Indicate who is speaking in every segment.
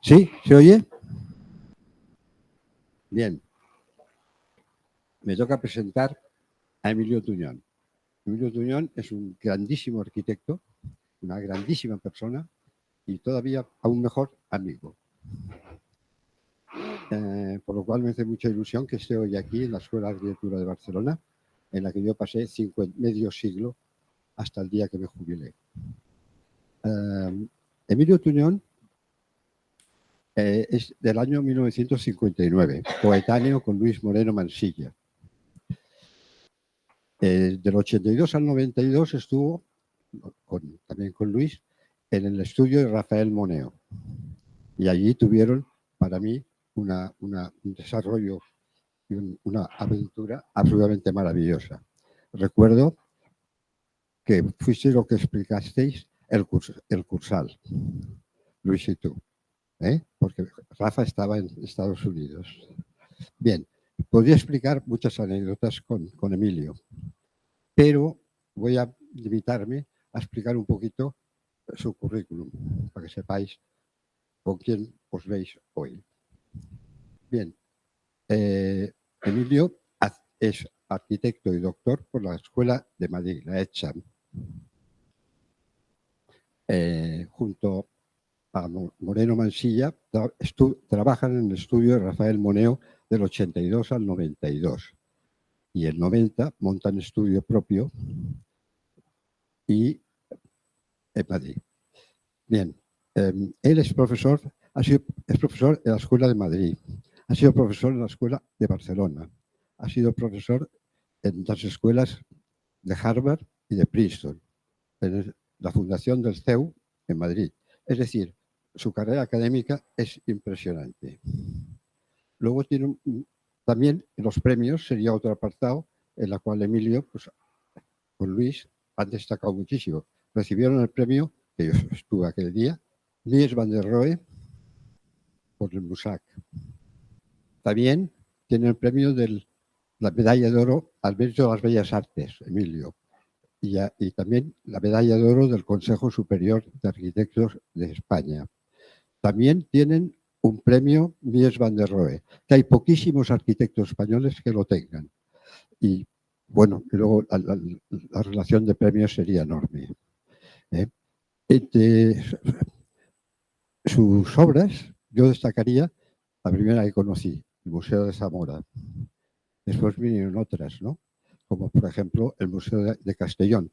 Speaker 1: ¿Sí? ¿Se oye? Bien. Me toca presentar a Emilio Tuñón. Emilio Tuñón es un grandísimo arquitecto, una grandísima persona y todavía aún mejor amigo. Por lo cual me hace mucha ilusión que esté hoy aquí en la Escuela de Arquitectura de Barcelona, en la que yo pasé medio siglo hasta el día que me jubilé. Emilio Tuñón es del año 1959, coetáneo con Luis Moreno Mansilla. Del 82 al 92 estuvo también con Luis en el estudio de Rafael Moneo. Y allí tuvieron, para mí, un desarrollo y una aventura absolutamente maravillosa. Recuerdo que fuisteis lo que explicasteis el Cursal, Luis y tú, porque Rafa estaba en Estados Unidos. Bien, podría explicar muchas anécdotas con Emilio, pero voy a limitarme a explicar un poquito su currículum, para que sepáis con quién os veis hoy. Bien, Emilio es arquitecto y doctor por la Escuela de Madrid, la ETSAM. Junto a Moreno Mansilla, trabajan en el estudio de Rafael Moneo del 82 al 92. Y en 90 montan estudio propio y en Madrid. Bien, él es profesor, es profesor en la Escuela de Madrid, ha sido profesor en la Escuela de Barcelona, ha sido profesor en las escuelas de Harvard y de Princeton, en la fundación del CEU en Madrid. Es decir, su carrera académica es impresionante. Luego tiene también los premios, sería otro apartado, en la cual Emilio, pues, con Luis, han destacado muchísimo. Recibieron el premio, que yo estuve aquel día, Mies van der Rohe, por el Musac. También tiene el premio de la medalla de oro al mérito de las bellas artes, Emilio. Y también la medalla de oro del Consejo Superior de Arquitectos de España. También tienen un premio Mies van der Rohe, que hay poquísimos arquitectos españoles que lo tengan. Y bueno, luego la relación de premios sería enorme. Entre sus obras, yo destacaría la primera que conocí, el Museo de Zamora. Después vinieron otras, ¿no? Como por ejemplo el Museo de Castellón,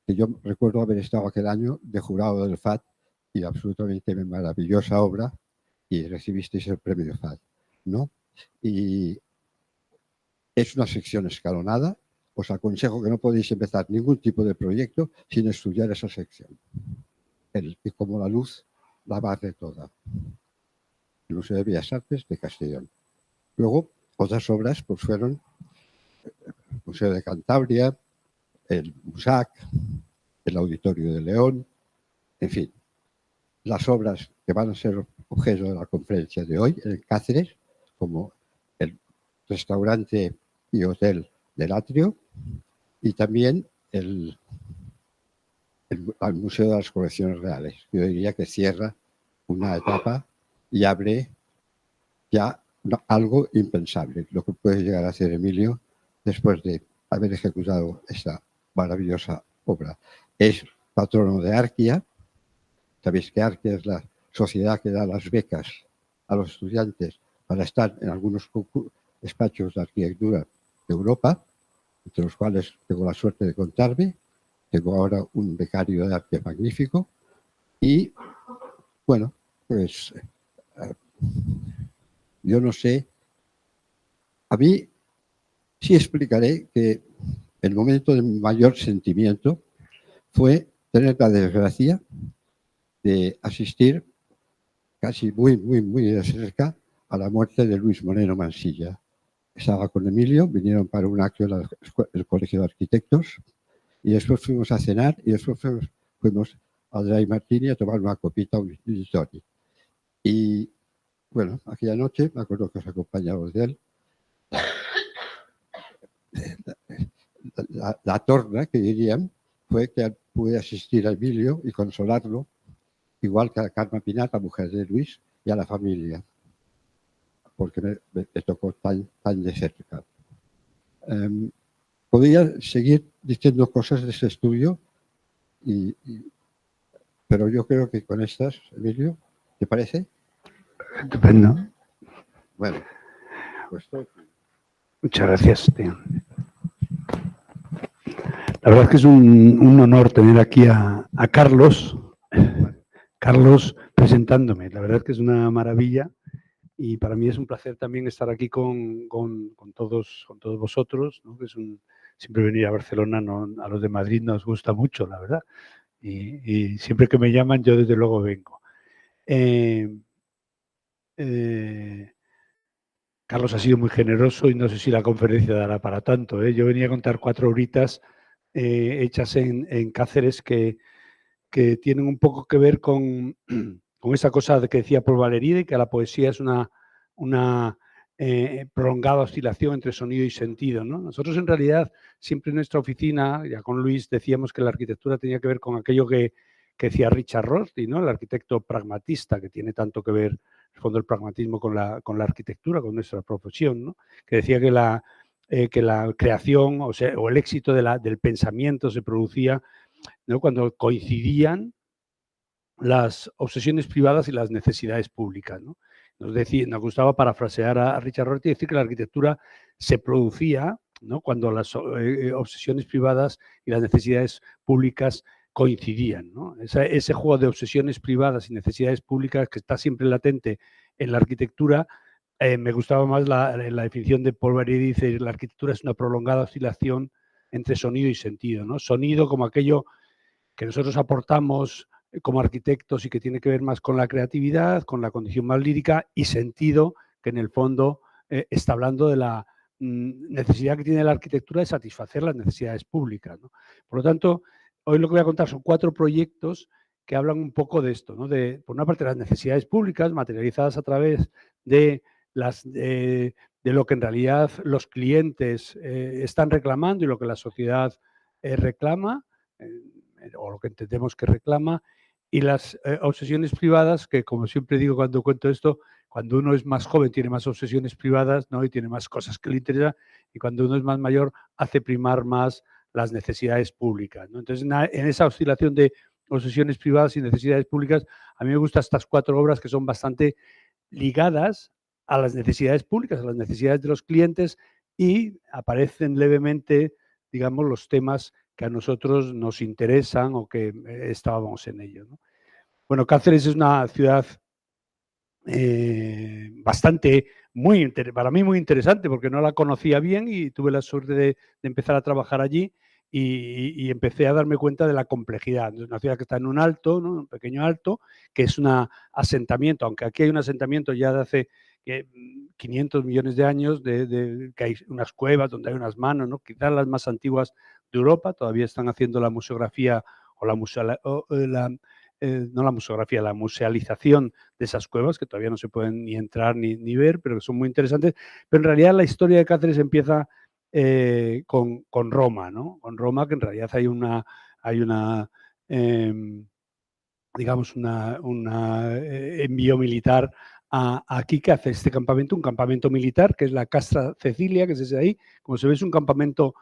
Speaker 1: que yo recuerdo haber estado aquel año de jurado del FAT y absolutamente maravillosa obra, y recibisteis el premio FAT, ¿no? Y es una sección escalonada. Os aconsejo que no podéis empezar ningún tipo de proyecto sin estudiar esa sección. Y como la luz la barre toda. El Museo de Bellas Artes de Castellón. Luego, otras obras pues fueron el Museo de Cantabria, el Musac, el Auditorio de León, en fin, las obras que van a ser objeto de la conferencia de hoy en Cáceres, como el restaurante y hotel del Atrio, y también el Museo de las Colecciones Reales. Yo diría que cierra una etapa y abre ya algo impensable, lo que puede llegar a hacer Emilio después de haber ejecutado esta maravillosa obra. Es patrono de Arquia. Sabéis que Arquia es la sociedad que da las becas a los estudiantes para estar en algunos despachos de arquitectura de Europa, entre los cuales tengo la suerte de contarme. Tengo ahora un becario de arte magnífico y, bueno, pues yo no sé. A mí sí explicaré que el momento de mayor sentimiento fue tener la desgracia de asistir casi muy de cerca a la muerte de Luis Moreno Mansilla. Estaba con Emilio, vinieron para un acto del Colegio de Arquitectos y después fuimos a cenar y después fuimos a Dry Martini a tomar una copita, un tonic. Y bueno, aquella noche me acuerdo que os acompañamos de él. La torna, que dirían, fue que pude asistir a Emilio y consolarlo, igual que a Carmen Pinar, la mujer de Luis, y a la familia, porque me tocó tan de cerca. Podría seguir diciendo cosas de ese estudio, pero yo creo que con estas, Emilio, ¿te parece?
Speaker 2: Estupendo.
Speaker 1: Bueno, pues
Speaker 2: muchas gracias, tío. La verdad es que es un honor tener aquí a Carlos, Carlos presentándome. La verdad es que es una maravilla y para mí es un placer también estar aquí con todos vosotros, ¿no? Siempre venir a Barcelona, ¿no? A los de Madrid nos gusta mucho, la verdad. Y siempre que me llaman, yo desde luego vengo. Carlos ha sido muy generoso y no sé si la conferencia dará para tanto, ¿eh? Yo venía a contar 4 horitas hechas en Cáceres que tienen un poco que ver con esa cosa que decía Paul Valéry, que la poesía es una prolongada oscilación entre sonido y sentido, ¿no? Nosotros en realidad siempre en nuestra oficina, ya con Luis, decíamos que la arquitectura tenía que ver con aquello que decía Richard Rorty, ¿no? El arquitecto pragmatista, que tiene tanto que ver, en el fondo, el pragmatismo con la arquitectura, con nuestra profesión, ¿no? Que decía que la creación, o el éxito del pensamiento se producía, ¿no? Cuando coincidían las obsesiones privadas y las necesidades públicas, ¿no? Nos gustaba parafrasear a Richard Rorty y decir que la arquitectura se producía, ¿no? Cuando las obsesiones privadas y las necesidades públicas coincidían, ¿no? Ese juego de obsesiones privadas y necesidades públicas que está siempre latente en la arquitectura. Me gustaba más la definición de Paul Valéry, dice la arquitectura es una prolongada oscilación entre sonido y sentido, ¿no? Sonido como aquello que nosotros aportamos como arquitectos y que tiene que ver más con la creatividad, con la condición más lírica, y sentido, que en el fondo está hablando de la necesidad que tiene la arquitectura de satisfacer las necesidades públicas, ¿no? Por lo tanto, hoy lo que voy a contar son 4 proyectos que hablan un poco de esto, ¿no? Por una parte, las necesidades públicas materializadas a través de lo que en realidad los clientes están reclamando y lo que la sociedad reclama, o lo que entendemos que reclama, y las obsesiones privadas, que como siempre digo cuando cuento esto, cuando uno es más joven tiene más obsesiones privadas, ¿no? Y tiene más cosas que le interesan, y cuando uno es más mayor hace primar más las necesidades públicas, ¿no? Entonces, en esa oscilación de obsesiones privadas y necesidades públicas, a mí me gustan estas 4 obras que son bastante ligadas a las necesidades públicas, a las necesidades de los clientes, y aparecen levemente, digamos, los temas que a nosotros nos interesan o que estábamos en ello, ¿no? Bueno, Cáceres es una ciudad bastante, para mí muy interesante, porque no la conocía bien y tuve la suerte de empezar a trabajar allí y empecé a darme cuenta de la complejidad. Es una ciudad que está en un alto, ¿no? Un pequeño alto, que es un asentamiento, aunque aquí hay un asentamiento ya de hace 500 millones de años, que hay unas cuevas donde hay unas manos, ¿no? Quizás las más antiguas de Europa, todavía están haciendo la museografía o no la museografía, la musealización de esas cuevas, que todavía no se pueden ni entrar ni ver, pero que son muy interesantes. Pero en realidad la historia de Cáceres empieza con Roma, ¿no? Con Roma, que en realidad hay una digamos, envío militar aquí que hace este campamento, un campamento militar, que es la Castra Cecilia, que es ese de ahí. Como se ve, es un campamento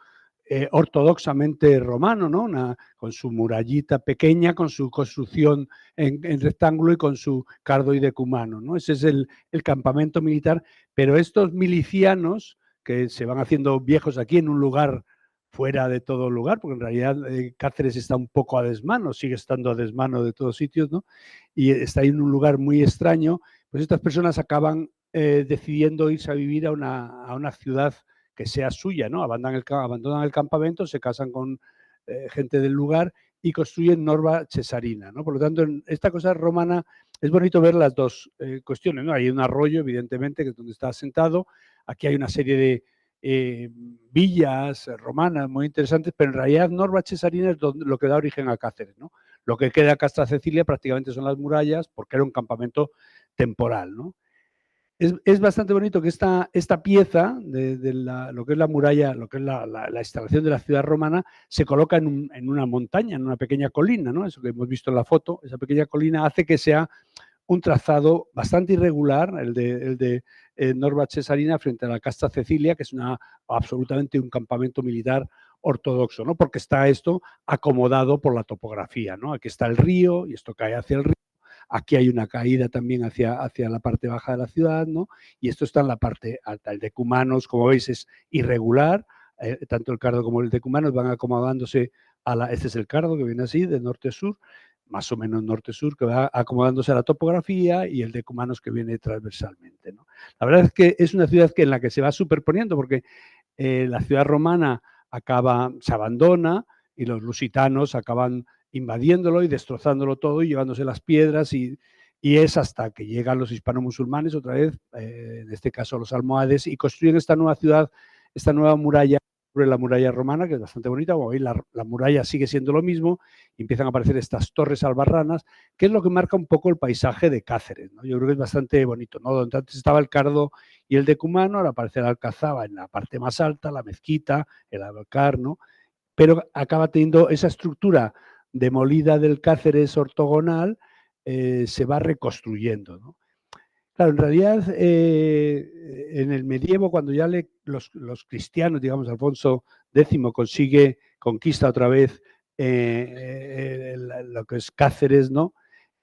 Speaker 2: ortodoxamente romano, ¿no? Con su murallita pequeña, con su construcción en rectángulo y con su cardo y decumano, ¿no? Ese es el campamento militar, pero estos milicianos que se van haciendo viejos aquí en un lugar fuera de todo lugar, porque en realidad Cáceres está un poco a desmano, sigue estando a desmano de todos sitios, ¿no? Y está ahí en un lugar muy extraño, pues estas personas acaban decidiendo irse a vivir a una ciudad que sea suya, ¿no? Abandonan el campamento, se casan con gente del lugar y construyen Norba Cesarina, ¿no? Por lo tanto, en esta cosa romana es bonito ver las dos cuestiones, ¿no? Hay un arroyo, evidentemente, que es donde está asentado. Aquí hay una serie de villas romanas muy interesantes, pero en realidad Norba Cesarina es lo que da origen a Cáceres, ¿no? Lo que queda a Castra Cecilia prácticamente son las murallas, porque era un campamento temporal, ¿no? Es bastante bonito que esta pieza de lo que es la muralla, lo que es la instalación de la ciudad romana, se coloca en una montaña, en una pequeña colina, ¿no? Eso que hemos visto en la foto, esa pequeña colina hace que sea un trazado bastante irregular, el de Norba Cesarina frente a la Casta Cecilia, que es absolutamente un campamento militar ortodoxo, ¿no? Porque está esto acomodado por la topografía, ¿no? Aquí está el río y esto cae hacia el río. Aquí hay una caída también hacia la parte baja de la ciudad, ¿no? Y esto está en la parte alta. El decumanos, como veis, es irregular. Tanto el cardo como el decumanos van acomodándose este es el cardo que viene así, de norte a sur, más o menos norte-sur, que va acomodándose a la topografía, y el decumanos que viene transversalmente, ¿no? La verdad es que es una ciudad en la que se va superponiendo, porque la ciudad romana se abandona y los lusitanos acaban invadiéndolo y destrozándolo todo y llevándose las piedras, y es hasta que llegan los hispano-musulmanes otra vez, en este caso los almohades, y construyen esta nueva ciudad, esta nueva muralla sobre la muralla romana, que es bastante bonita. Como veis, la muralla sigue siendo lo mismo, y empiezan a aparecer estas torres albarranas, que es lo que marca un poco el paisaje de Cáceres, ¿no? Yo creo que es bastante bonito, ¿no? Donde antes estaba el cardo y el decumano, ahora aparece la alcazaba en la parte más alta, la mezquita, el alcar, ¿no? Pero acaba teniendo esa estructura demolida del Cáceres ortogonal, se va reconstruyendo, ¿no? Claro, en realidad, en el medievo, cuando ya los cristianos, digamos, Alfonso X conquista otra vez lo que es Cáceres, ¿no?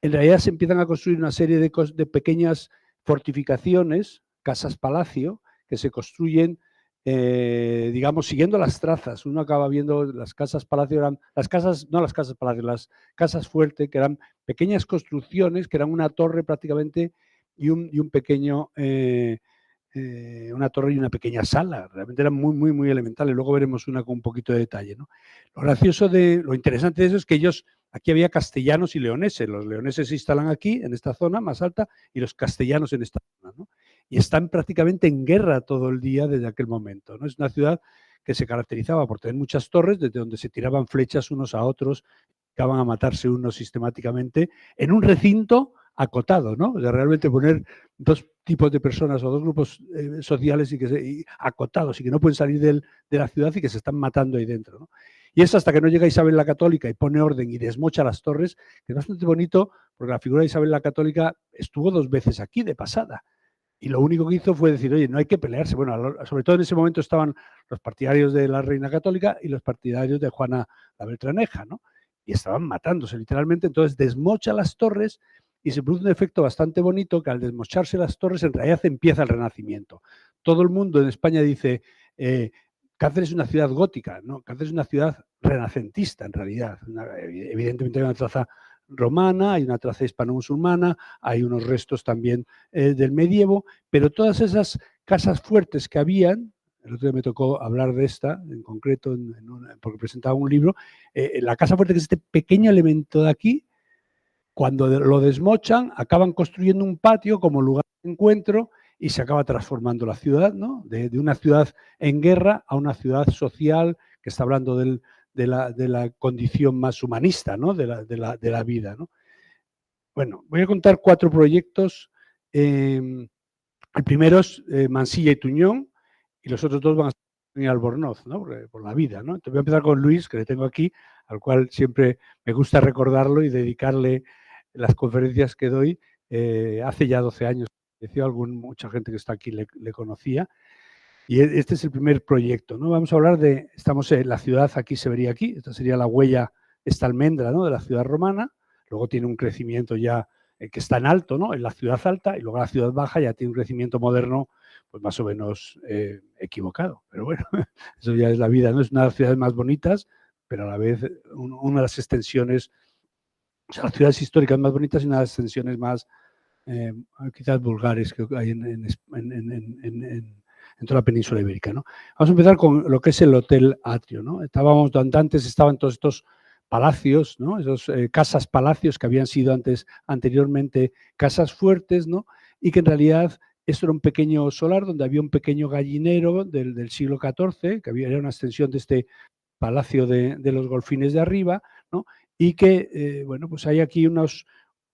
Speaker 2: En realidad se empiezan a construir una serie de pequeñas fortificaciones, casas-palacio, que se construyen, digamos, siguiendo las trazas. Uno acaba viendo las casas-palacio, las casas fuerte, que eran pequeñas construcciones, que eran una torre prácticamente, y un pequeño, una torre y una pequeña sala. Realmente eran muy, muy, muy elementales. Luego veremos una con un poquito de detalle, ¿no? Lo interesante de eso es que aquí había castellanos y leoneses. Los leoneses se instalan aquí, en esta zona más alta, y los castellanos en esta zona, ¿no? Y están prácticamente en guerra todo el día desde aquel momento, ¿no? Es una ciudad que se caracterizaba por tener muchas torres, desde donde se tiraban flechas unos a otros, acaban a matarse unos sistemáticamente, en un recinto acotado, ¿no? O sea, realmente poner dos tipos de personas o dos grupos sociales acotados, y que no pueden salir de la ciudad, y que se están matando ahí dentro, ¿no? Y es hasta que no llega Isabel la Católica y pone orden y desmocha las torres, que es bastante bonito, porque la figura de Isabel la Católica estuvo 2 veces aquí de pasada. Y lo único que hizo fue decir, oye, no hay que pelearse. Bueno, sobre todo en ese momento estaban los partidarios de la Reina Católica y los partidarios de Juana la Beltraneja, ¿no? Y estaban matándose literalmente. Entonces desmocha las torres, y se produce un efecto bastante bonito, que al desmocharse las torres, en realidad empieza el Renacimiento. Todo el mundo en España dice, Cáceres es una ciudad gótica, ¿no? Cáceres es una ciudad renacentista, en realidad. Evidentemente hay una traza romana, hay una traza hispano-musulmana, hay unos restos también del medievo, pero todas esas casas fuertes que habían, el otro día me tocó hablar de esta en concreto, porque presentaba un libro, la casa fuerte, que es este pequeño elemento de aquí, cuando lo desmochan, acaban construyendo un patio como lugar de encuentro, y se acaba transformando la ciudad, ¿no? De una ciudad en guerra a una ciudad social, que está hablando de la condición más humanista, ¿no? de la vida, ¿no? Bueno, voy a contar 4 proyectos. El primero es Mansilla y Tuñón, y los otros 2 van a ser en Albornoz, ¿no? Por la vida, ¿no? Entonces voy a empezar con Luis, que le tengo aquí, al cual siempre me gusta recordarlo y dedicarle las conferencias que doy. Hace ya 12 años, mucha gente que está aquí le conocía, y este es el primer proyecto, ¿no? Vamos a hablar estamos en la ciudad, aquí se vería aquí, esta sería la huella, esta almendra, ¿no? De la ciudad romana. Luego tiene un crecimiento ya que está en alto, ¿no? En la ciudad alta, y luego la ciudad baja ya tiene un crecimiento moderno, pues más o menos equivocado. Pero bueno, eso ya es la vida, ¿no? Es una de las ciudades más bonitas, pero a la vez una de las extensiones, o sea, las ciudades históricas más bonitas y una de las extensiones más quizás vulgares que hay en toda la península ibérica, ¿no? Vamos a empezar con lo que es el Hotel Atrio, ¿no? Antes estaban todos estos palacios, ¿no? Esos casas-palacios que habían sido anteriormente casas fuertes, ¿no? Y que en realidad esto era un pequeño solar donde había un pequeño gallinero del siglo XIV, que era una extensión de este palacio de los Golfines de arriba, ¿no? Y que, bueno, pues hay aquí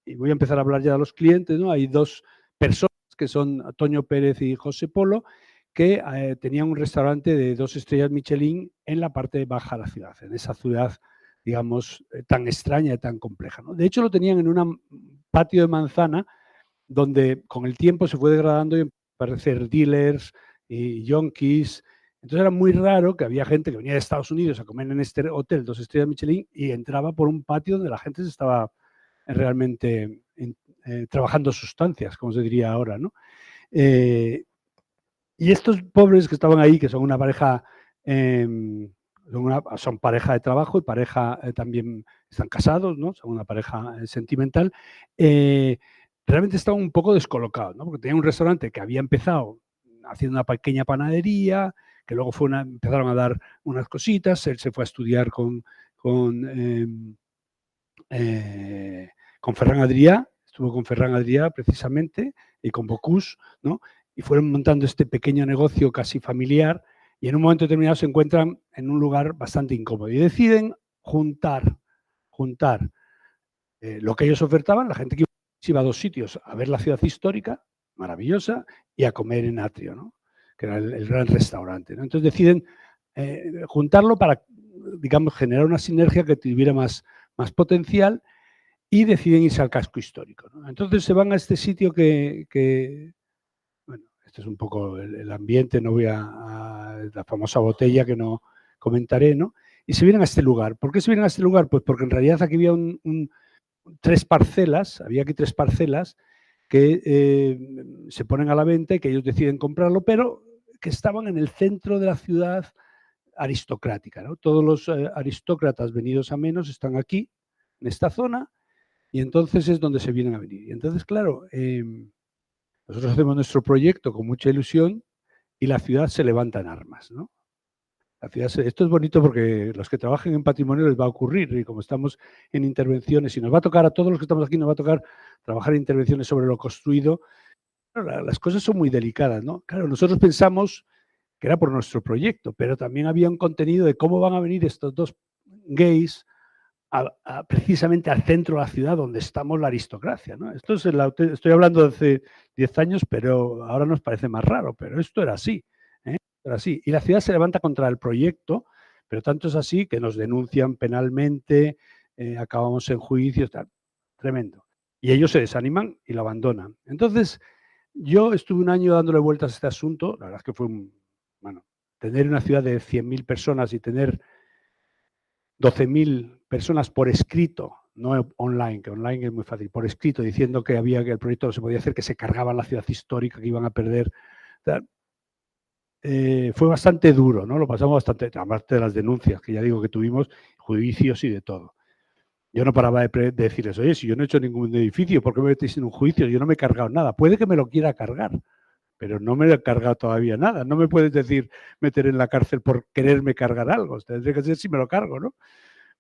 Speaker 2: y voy a empezar a hablar ya de los clientes, ¿no? Hay 2 personas, que son Antonio Pérez y José Polo, que tenían un restaurante de 2 estrellas Michelin en la parte baja de la ciudad, en esa ciudad, digamos, tan extraña y tan compleja, ¿no? De hecho, lo tenían en un patio de manzana, donde con el tiempo se fue degradando y aparecer dealers y yonkis. Entonces era muy raro que había gente que venía de Estados Unidos a comer en este hotel 2 estrellas Michelin y entraba por un patio donde la gente se estaba realmente trabajando sustancias, como se diría ahora, ¿no? Y estos pobres que estaban ahí, que son una pareja, son pareja de trabajo y pareja también están casados, ¿no? Son una pareja sentimental, realmente estaban un poco descolocados, ¿no? Porque tenían un restaurante que había empezado haciendo una pequeña panadería, que luego empezaron a dar unas cositas, él se fue a estudiar con Ferran Adrià, estuvo con Ferran Adrià precisamente y con Bocuse, ¿no? Y fueron montando este pequeño negocio casi familiar y en un momento determinado se encuentran en un lugar bastante incómodo y deciden juntar lo que ellos ofertaban, la gente que iba a 2 sitios, a ver la ciudad histórica, maravillosa, y a comer en Atrio, ¿no? Que era el gran restaurante, ¿no? Entonces deciden juntarlo para, digamos, generar una sinergia que tuviera más potencial y deciden irse al casco histórico, ¿no? Entonces se van a este sitio que bueno, este es un poco el ambiente, no voy a la famosa botella que no comentaré, ¿no? Y se vienen a este lugar. ¿Por qué se vienen a este lugar? Pues porque en realidad aquí había había aquí 3 parcelas que se ponen a la venta y que ellos deciden comprarlo, pero que estaban en el centro de la ciudad aristocrática, ¿no? Todos los aristócratas venidos a menos están aquí, en esta zona, y entonces es donde se vienen a venir. Y entonces, claro, nosotros hacemos nuestro proyecto con mucha ilusión y la ciudad se levanta en armas, ¿no? Esto es bonito porque los que trabajen en patrimonio les va a ocurrir y como estamos en intervenciones y nos va a tocar a todos los que estamos aquí, nos va a tocar trabajar en intervenciones sobre lo construido, claro, las cosas son muy delicadas, ¿no? Claro, nosotros pensamos que era por nuestro proyecto, pero también había un contenido de cómo van a venir estos 2 gays precisamente al centro de la ciudad donde estamos la aristocracia, ¿no? Esto es estoy hablando de hace 10 años, pero ahora nos parece más raro, pero esto era así, ¿eh? Era así. Y la ciudad se levanta contra el proyecto, pero tanto es así que nos denuncian penalmente, acabamos en juicios, tal. Tremendo. Y ellos se desaniman y lo abandonan. Entonces, yo estuve un año dándole vueltas a este asunto, la verdad es que fue bueno, tener una ciudad de 100.000 personas y tener 12.000 personas por escrito, no online, que online es muy fácil, por escrito, diciendo que el proyecto no se podía hacer, que se cargaban la ciudad histórica, que iban a perder. Fue bastante duro, ¿no? Lo pasamos bastante, aparte de las denuncias, que ya digo que tuvimos, juicios y de todo. Yo no paraba de decirles, oye, si yo no he hecho ningún edificio, ¿por qué me metéis en un juicio? Yo no me he cargado nada. Puede que me lo quiera cargar, pero no me he cargado todavía nada. No me puedes decir meter en la cárcel por quererme cargar algo. Tendría que ser si me lo cargo, ¿no?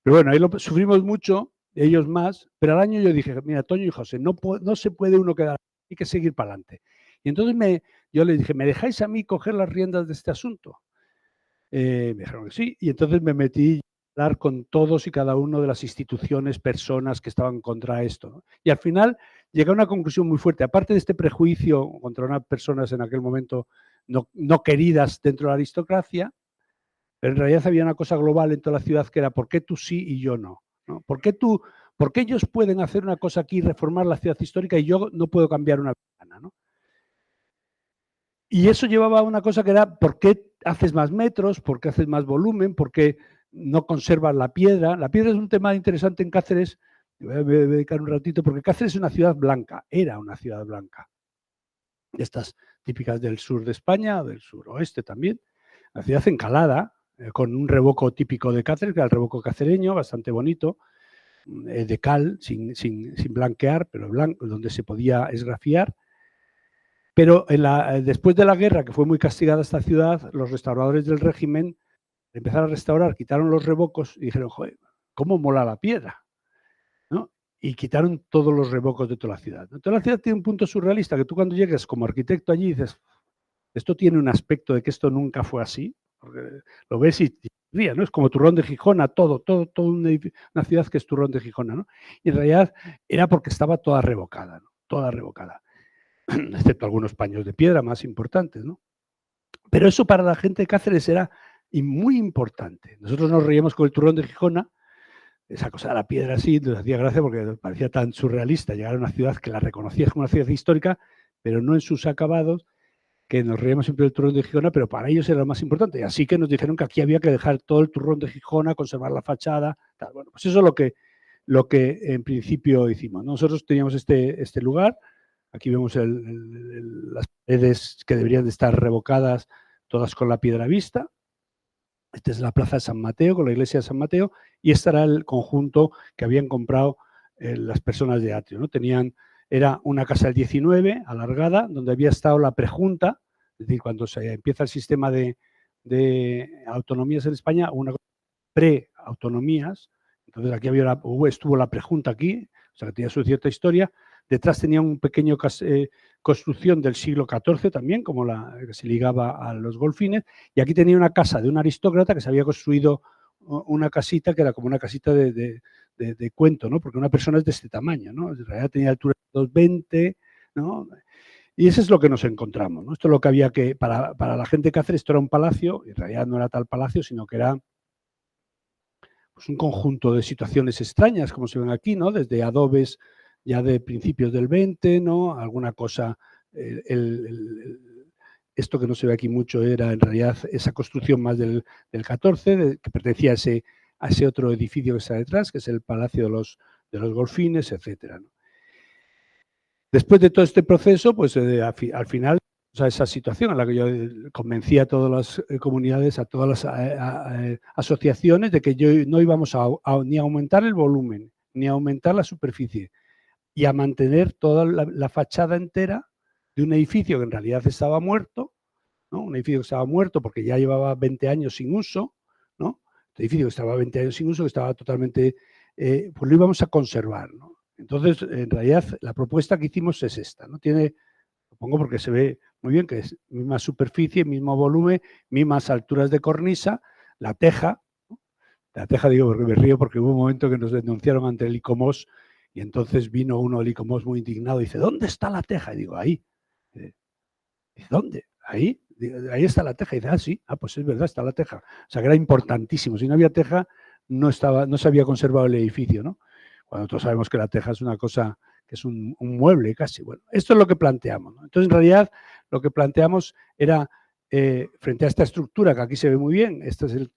Speaker 2: Pero bueno, ahí lo sufrimos mucho, ellos más, pero al año yo dije, mira, Toño y José, no se puede uno quedar, hay que seguir para adelante. Y entonces yo les dije, ¿me dejáis a mí coger las riendas de este asunto? Me dijeron que sí, y entonces me metí a hablar con todos y cada uno de las instituciones, personas que estaban contra esto, ¿no? Y al final llegué a una conclusión muy fuerte, aparte de este prejuicio contra unas personas en aquel momento no queridas dentro de la aristocracia, pero en realidad había una cosa global en toda la ciudad que era ¿por qué tú sí y yo no? ¿No? ¿Por qué ellos pueden hacer una cosa aquí, reformar la ciudad histórica y yo no puedo cambiar una ventana, ¿no? Y eso llevaba a una cosa que era ¿por qué haces más metros? ¿Por qué haces más volumen? ¿Por qué no conservas la piedra? La piedra es un tema interesante en Cáceres, voy a dedicar un ratito, porque Cáceres es una ciudad blanca, era una ciudad blanca. Estas típicas del sur de España, del suroeste también. La ciudad encalada, con un revoco típico de Cáceres, que era el revoco cacereño, bastante bonito, de cal, sin blanquear, pero blanco, donde se podía esgrafiar. Pero después de la guerra, que fue muy castigada esta ciudad, los restauradores del régimen empezaron a restaurar, quitaron los revocos y dijeron, joder, ¿cómo mola la piedra? ¿No? Y quitaron todos los revocos de toda la ciudad. Toda la ciudad tiene un punto surrealista, que tú cuando llegues como arquitecto allí dices, esto tiene un aspecto de que esto nunca fue así, porque lo ves y ríes, ¿no? Es como Turrón de Gijona, todo una ciudad que es Turrón de Gijona, ¿no? Y en realidad era porque estaba toda revocada, ¿no? Toda revocada, excepto algunos paños de piedra más importantes, ¿no? Pero eso para la gente de Cáceres era muy importante. Nosotros nos reíamos con el Turrón de Gijona, esa cosa de la piedra así, nos hacía gracia porque parecía tan surrealista llegar a una ciudad que la reconocías como una ciudad histórica, pero no en sus acabados, que nos reíamos siempre del turrón de Gijona, pero para ellos era lo más importante. Así que nos dijeron que aquí había que dejar todo el turrón de Gijona, conservar la fachada, tal. Bueno, pues eso es lo que en principio hicimos. Nosotros teníamos este lugar, aquí vemos las paredes que deberían de estar revocadas, todas con la piedra vista. Esta es la plaza de San Mateo, con la iglesia de San Mateo, y este era el conjunto que habían comprado las personas de Atrio, ¿no? Era una casa del 19, alargada, donde había estado la prejunta, es decir, cuando se empieza el sistema de autonomías en España, una pre-autonomías. Entonces aquí estuvo la prejunta aquí, o sea que tenía su cierta historia. Detrás tenía un pequeño construcción del siglo XIV también, como la que se ligaba a los golfines, y aquí tenía una casa de un aristócrata que se había construido una casita que era como una casita de cuento, ¿no? Porque una persona es de este tamaño, ¿no? En realidad tenía altura de 2,20, ¿no? Y eso es lo que nos encontramos, ¿no? Esto es lo que había que, para la gente de Cáceres, esto era un palacio, y en realidad no era tal palacio, sino que era pues, un conjunto de situaciones extrañas, como se ven aquí, ¿no? Desde adobes ya de principios del 20, ¿no? Alguna cosa, esto que no se ve aquí mucho era en realidad esa construcción más del 14, que pertenecía a ese otro edificio que está detrás, que es el Palacio de los Golfines, etcétera, ¿no? Después de todo este proceso, pues al final, o sea, esa situación en la que yo convencí a todas las comunidades, a todas las asociaciones, de que no íbamos ni a aumentar el volumen, ni a aumentar la superficie, y a mantener toda la fachada entera de un edificio que en realidad estaba muerto, ¿no? Un edificio que estaba muerto porque ya llevaba 20 años sin uso, ¿no? Este edificio que estaba 20 años sin uso, que estaba totalmente, pues lo íbamos a conservar, ¿no? Entonces, en realidad, la propuesta que hicimos es esta, ¿no? Tiene, lo pongo porque se ve muy bien, que es misma superficie, mismo volumen, mismas alturas de cornisa, la teja, ¿no? La teja digo porque me río porque hubo un momento que nos denunciaron ante el ICOMOS y entonces vino uno del ICOMOS muy indignado y dice, ¿dónde está la teja? Y digo, ahí. Dice, ¿dónde? Ahí. Ahí está la teja. Y dice, sí, pues es verdad, está la teja. O sea, que era importantísimo. Si no había teja, no se había conservado el edificio, ¿no? Cuando todos sabemos que la teja es una cosa que es un mueble casi. Bueno, esto es lo que planteamos, ¿no? Entonces, en realidad, lo que planteamos era, frente a esta estructura, que aquí se ve muy bien, este es el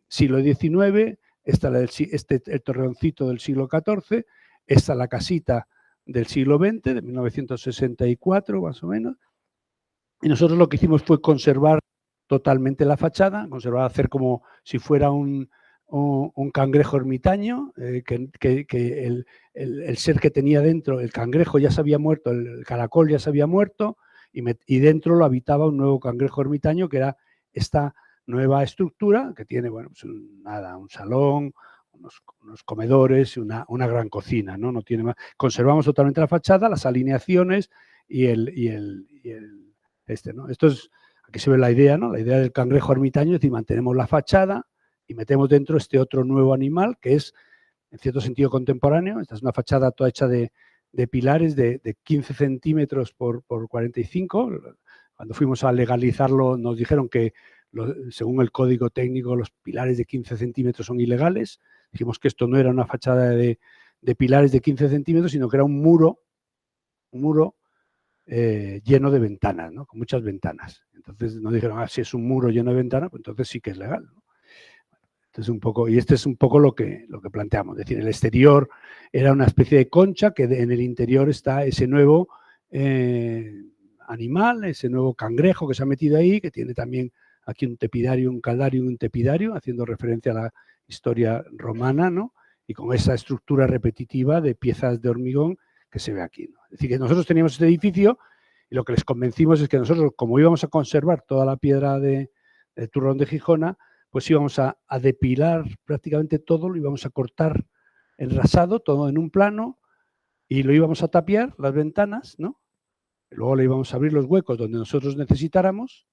Speaker 2: siglo XIX, el torreoncito del siglo XIV, esta la casita del siglo XX, de 1964 más o menos, y nosotros lo que hicimos fue conservar totalmente la fachada, hacer como si fuera un cangrejo ermitaño, que el ser que tenía dentro, el cangrejo ya se había muerto, el caracol ya se había muerto, y dentro lo habitaba un nuevo cangrejo ermitaño, que era esta nueva estructura, que tiene, bueno, pues un salón, unos comedores, una gran cocina, ¿no? No tiene más. Conservamos totalmente la fachada, las alineaciones y ¿no? Esto es, aquí se ve la idea, ¿no? La idea del cangrejo ermitaño, es decir, mantenemos la fachada y metemos dentro este otro nuevo animal que es, en cierto sentido, contemporáneo. Esta es una fachada toda hecha de pilares de 15 centímetros por 45. Cuando fuimos a legalizarlo nos dijeron que, según el código técnico, los pilares de 15 centímetros son ilegales. Dijimos que esto no era una fachada de pilares de 15 centímetros, sino que era un muro lleno de ventanas, ¿no? Con muchas ventanas. Entonces nos dijeron, si es un muro lleno de ventanas, pues entonces sí que es legal, ¿no? Entonces este es un poco lo que planteamos. Es decir, el exterior era una especie de concha que en el interior está ese nuevo animal, ese nuevo cangrejo que se ha metido ahí, que tiene también aquí un tepidario, un caldario y un tepidario, haciendo referencia a la historia romana, ¿no? Y con esa estructura repetitiva de piezas de hormigón que se ve aquí, ¿no? Es decir, que nosotros teníamos este edificio y lo que les convencimos es que nosotros, como íbamos a conservar toda la piedra del turrón de Gijona, pues íbamos a depilar prácticamente todo, lo íbamos a cortar enrasado, todo en un plano, y lo íbamos a tapiar, las ventanas, ¿no? Y luego le íbamos a abrir los huecos donde nosotros necesitáramos,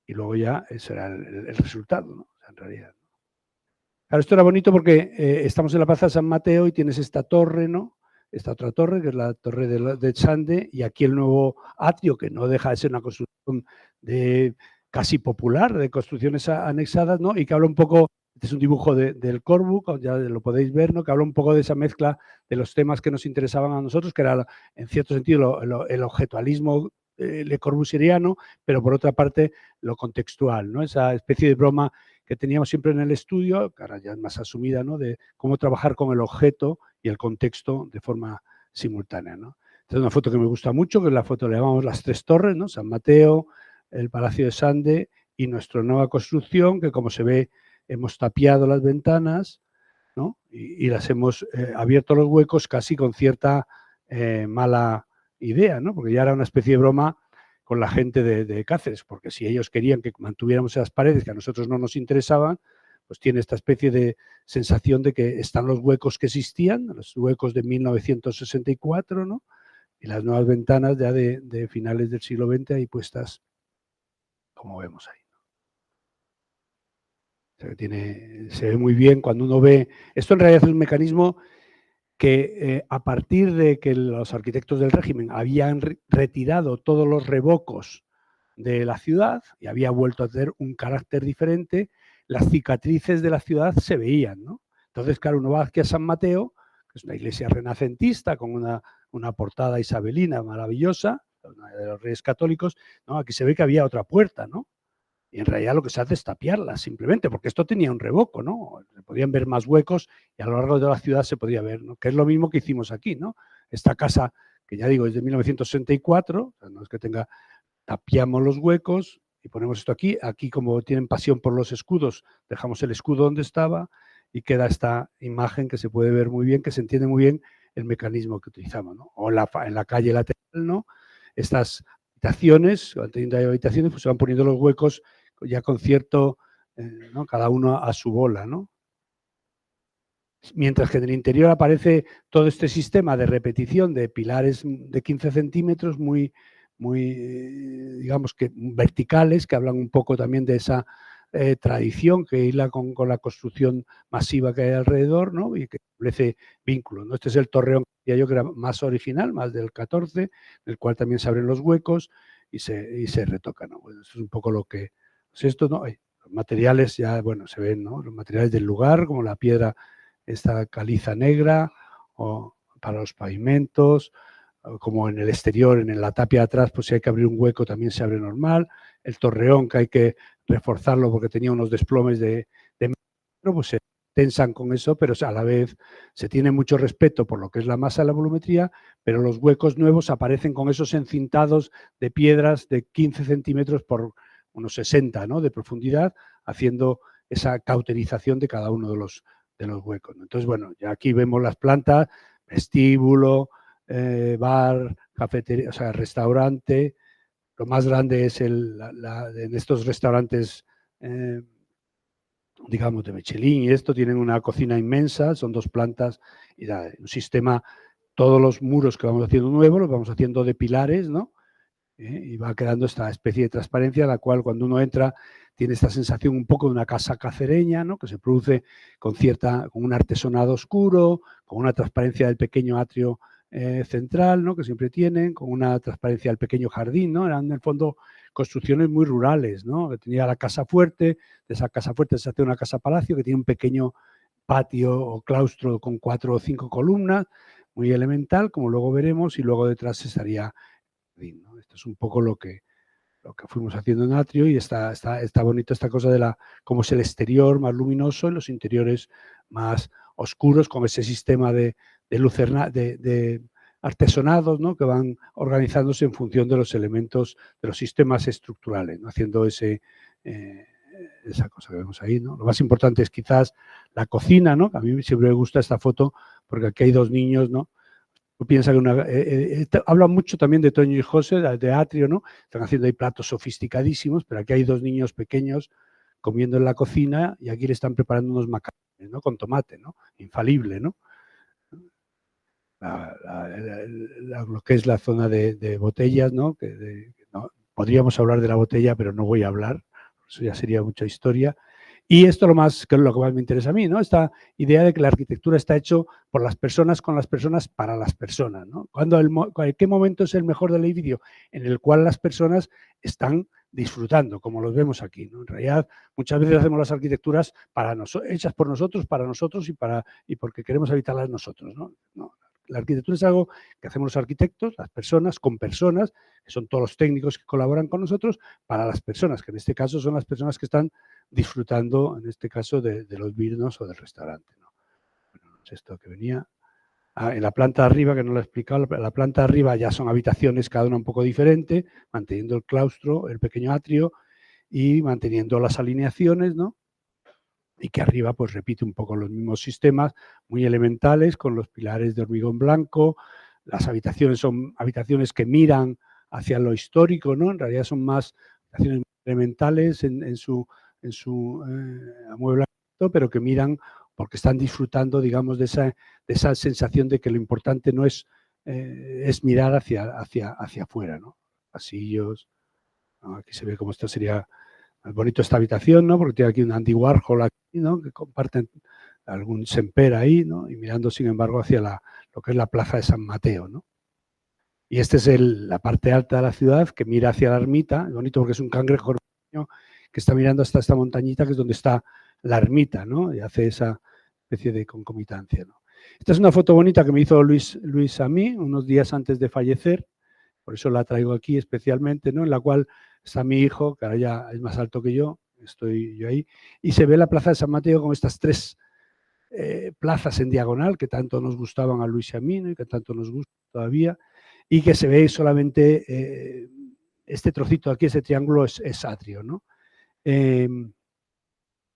Speaker 2: y luego ya ese era el resultado, ¿no? O sea, en realidad. Claro, esto era bonito porque estamos en la Plaza de San Mateo y tienes esta torre, ¿no? Esta otra torre, que es la torre de Sande, y aquí el nuevo atrio, que no deja de ser una construcción casi popular, de construcciones anexadas, ¿no? Y que habla un poco Este es un dibujo del Corbu, ya lo podéis ver, ¿no? Que habla un poco de esa mezcla de los temas que nos interesaban a nosotros, que era, en cierto sentido, el objetualismo Le Corbusieriano, pero por otra parte lo contextual, ¿no? Esa especie de broma que teníamos siempre en el estudio, que ahora ya es más asumida, ¿no? De cómo trabajar con el objeto y el contexto de forma simultánea, ¿no? Esta es una foto que me gusta mucho, que es la foto, le llamamos las tres torres, ¿no? San Mateo, el Palacio de Sande y nuestra nueva construcción, que como se ve hemos tapiado las ventanas, ¿no? Y las hemos abierto los huecos casi con cierta mala idea, ¿no? Porque ya era una especie de broma con la gente de Cáceres, porque si ellos querían que mantuviéramos esas paredes que a nosotros no nos interesaban, pues tiene esta especie de sensación de que están los huecos que existían, los huecos de 1964, ¿no? Y las nuevas ventanas ya de finales del siglo XX ahí puestas, como vemos ahí. O sea, se ve muy bien cuando uno ve... Esto en realidad es un mecanismo que a partir de que los arquitectos del régimen habían retirado todos los revocos de la ciudad y había vuelto a tener un carácter diferente, las cicatrices de la ciudad se veían, ¿no? Entonces, claro, uno va aquí a San Mateo, que es una iglesia renacentista con una portada isabelina maravillosa, una de los Reyes Católicos, ¿no? Aquí se ve que había otra puerta, ¿no? Y en realidad lo que se hace es tapiarla simplemente, porque esto tenía un revoco, ¿no? Se podían ver más huecos y a lo largo de la ciudad se podía ver, ¿no? Que es lo mismo que hicimos aquí, ¿no? Esta casa, que ya digo, es de 1964, o sea, no es que tenga, tapiamos los huecos y ponemos esto aquí. Aquí, como tienen pasión por los escudos, dejamos el escudo donde estaba y queda esta imagen que se puede ver muy bien, que se entiende muy bien el mecanismo que utilizamos, ¿no? O en la calle lateral, ¿no? Estas habitaciones, pues se van poniendo los huecos ya con cierto, ¿no? Cada uno a su bola, ¿no? Mientras que en el interior aparece todo este sistema de repetición de pilares de 15 centímetros muy, digamos que verticales, que hablan un poco también de esa tradición que hila con la construcción masiva que hay alrededor, ¿no? Y que establece vínculos, ¿no? Este es el torreón, que yo que era más original, más del 14, en el cual también se abren los huecos y se retocan, ¿no? Bueno, eso es un poco lo que... Pues esto, ¿no? Los materiales ya, bueno, se ven, ¿no? Los materiales del lugar, como la piedra, esta caliza negra, o para los pavimentos, como en el exterior, en la tapia de atrás, pues si hay que abrir un hueco también se abre normal. El torreón, que hay que reforzarlo porque tenía unos desplomes de metro, pues se tensan con eso, pero a la vez se tiene mucho respeto por lo que es la masa de la volumetría, pero los huecos nuevos aparecen con esos encintados de piedras de 15 centímetros por unos 60, ¿no? De profundidad, haciendo esa cauterización de cada uno de los huecos, ¿no? Entonces, bueno, ya aquí vemos las plantas, vestíbulo, bar, cafetería, o sea, restaurante. Lo más grande es en estos restaurantes, digamos, de Michelin y esto, tienen una cocina inmensa, son 2 plantas y un sistema, todos los muros que vamos haciendo nuevos los vamos haciendo de pilares, ¿no? Y va quedando esta especie de transparencia, la cual cuando uno entra tiene esta sensación un poco de una casa cacereña, ¿no? Que se produce con un artesonado oscuro, con una transparencia del pequeño atrio central, ¿no? Que siempre tienen, con una transparencia del pequeño jardín, ¿no? Eran en el fondo construcciones muy rurales, ¿no? Que tenía la casa fuerte, de esa casa fuerte se hace una casa palacio que tiene un pequeño patio o claustro con 4 o 5 columnas, muy elemental, como luego veremos, y luego detrás estaría, ¿no? Esto es un poco lo que fuimos haciendo en atrio, y está bonito esta cosa de cómo es el exterior más luminoso y los interiores más oscuros, con ese sistema de artesonados, ¿no? Que van organizándose en función de los elementos, de los sistemas estructurales, ¿no? Haciendo esa cosa que vemos ahí, ¿no? Lo más importante es quizás la cocina, ¿no? A mí siempre me gusta esta foto porque aquí hay 2 niños, ¿no? Piensa que habla mucho también de Toño y José, de atrio, ¿no? Están haciendo ahí platos sofisticadísimos, pero aquí hay 2 niños pequeños comiendo en la cocina y aquí le están preparando unos macarrones, ¿no? Con tomate, ¿no? Infalible, ¿no? Lo que es la zona de botellas, ¿no? ¿no? Podríamos hablar de la botella, pero no voy a hablar, eso ya sería mucha historia. Y esto que es lo que más me interesa a mí, ¿no? Esta idea de que la arquitectura está hecho por las personas, con las personas, para las personas, ¿no? ¿En qué momento es el mejor del edificio? En el cual las personas están disfrutando, como los vemos aquí, ¿no? En realidad, muchas veces hacemos las arquitecturas hechas por nosotros, para nosotros y porque queremos habitarlas nosotros, ¿no? No, la arquitectura es algo que hacemos los arquitectos, las personas, con personas, que son todos los técnicos que colaboran con nosotros, para las personas, que en este caso son las personas que están disfrutando, en este caso, de los vinos o del restaurante, ¿no? Bueno, no sé esto que venía. En la planta de arriba, que no lo he explicado, la planta de arriba ya son habitaciones, cada una un poco diferente, manteniendo el claustro, el pequeño atrio y manteniendo las alineaciones, ¿no? Y que arriba pues repite un poco los mismos sistemas muy elementales con los pilares de hormigón blanco. Las habitaciones son habitaciones que miran hacia lo histórico, ¿no? En realidad son más habitaciones elementales en su amueblamiento, pero que miran porque están disfrutando, digamos, de esa sensación de que lo importante no es, es mirar hacia afuera, ¿no? Pasillos, ¿no? Aquí se ve cómo esto sería bonito esta habitación, ¿no? Porque tiene aquí un Andy Warhol aquí, ¿no? Que comparten algún Semper ahí, ¿no? Y mirando, sin embargo, hacia lo que es la plaza de San Mateo, ¿no? Y esta es la parte alta de la ciudad que mira hacia la ermita, es bonito porque es un cangrejo que está mirando hasta esta montañita que es donde está la ermita, ¿no? Y hace esa especie de concomitancia, ¿no? Esta es una foto bonita que me hizo Luis a mí unos días antes de fallecer, por eso la traigo aquí especialmente, ¿no? En la cual está mi hijo, que ahora ya es más alto que yo, estoy yo ahí, y se ve la plaza de San Mateo con estas tres plazas en diagonal que tanto nos gustaban a Luis y a mí, ¿no? Y que tanto nos gusta todavía, y que se ve solamente este trocito aquí, ese triángulo es atrio, ¿no?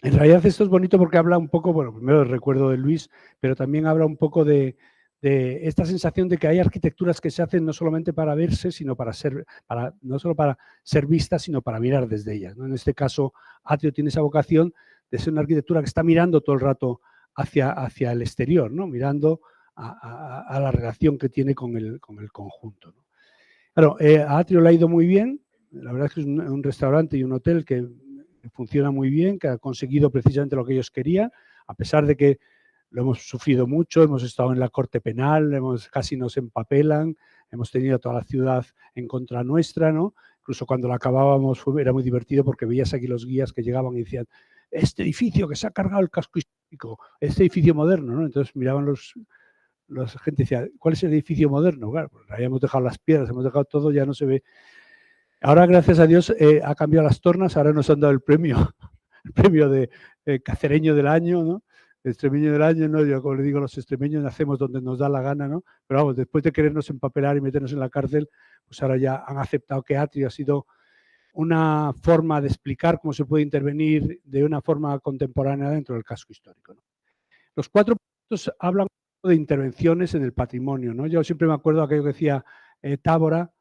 Speaker 2: En realidad esto es bonito porque habla un poco, bueno, primero el recuerdo de Luis, pero también habla un poco de esta sensación de que hay arquitecturas que se hacen no solamente para verse, sino no solo para ser vistas, sino para mirar desde ellas, ¿no? En este caso, Atrio tiene esa vocación de ser una arquitectura que está mirando todo el rato hacia el exterior, ¿no? Mirando a la relación que tiene con el conjunto, ¿no? Claro, a Atrio le ha ido muy bien, la verdad es que es un restaurante y un hotel que funciona muy bien, que ha conseguido precisamente lo que ellos querían, a pesar de que lo hemos sufrido mucho, hemos estado en la corte penal, casi nos empapelan, hemos tenido toda la ciudad en contra nuestra, ¿no? Incluso cuando la acabábamos era muy divertido porque veías aquí los guías que llegaban y decían, este edificio que se ha cargado el casco histórico, este edificio moderno, ¿no? Entonces miraban la gente decía, ¿cuál es el edificio moderno? Claro, pues habíamos dejado las piedras, hemos dejado todo, ya no se ve. Ahora, gracias a Dios, ha cambiado las tornas, ahora nos han dado el premio de cacereño del año, ¿no? El extremeño del año, ¿no? Yo, como le digo, los extremeños nacemos donde nos da la gana, ¿no? Pero vamos, después de querernos empapelar y meternos en la cárcel, pues ahora ya han aceptado que Atrio ha sido una forma de explicar cómo se puede intervenir de una forma contemporánea dentro del casco histórico, ¿no? Los 4 puntos hablan de intervenciones en el patrimonio, ¿no? Yo siempre me acuerdo de aquello que decía Tábora,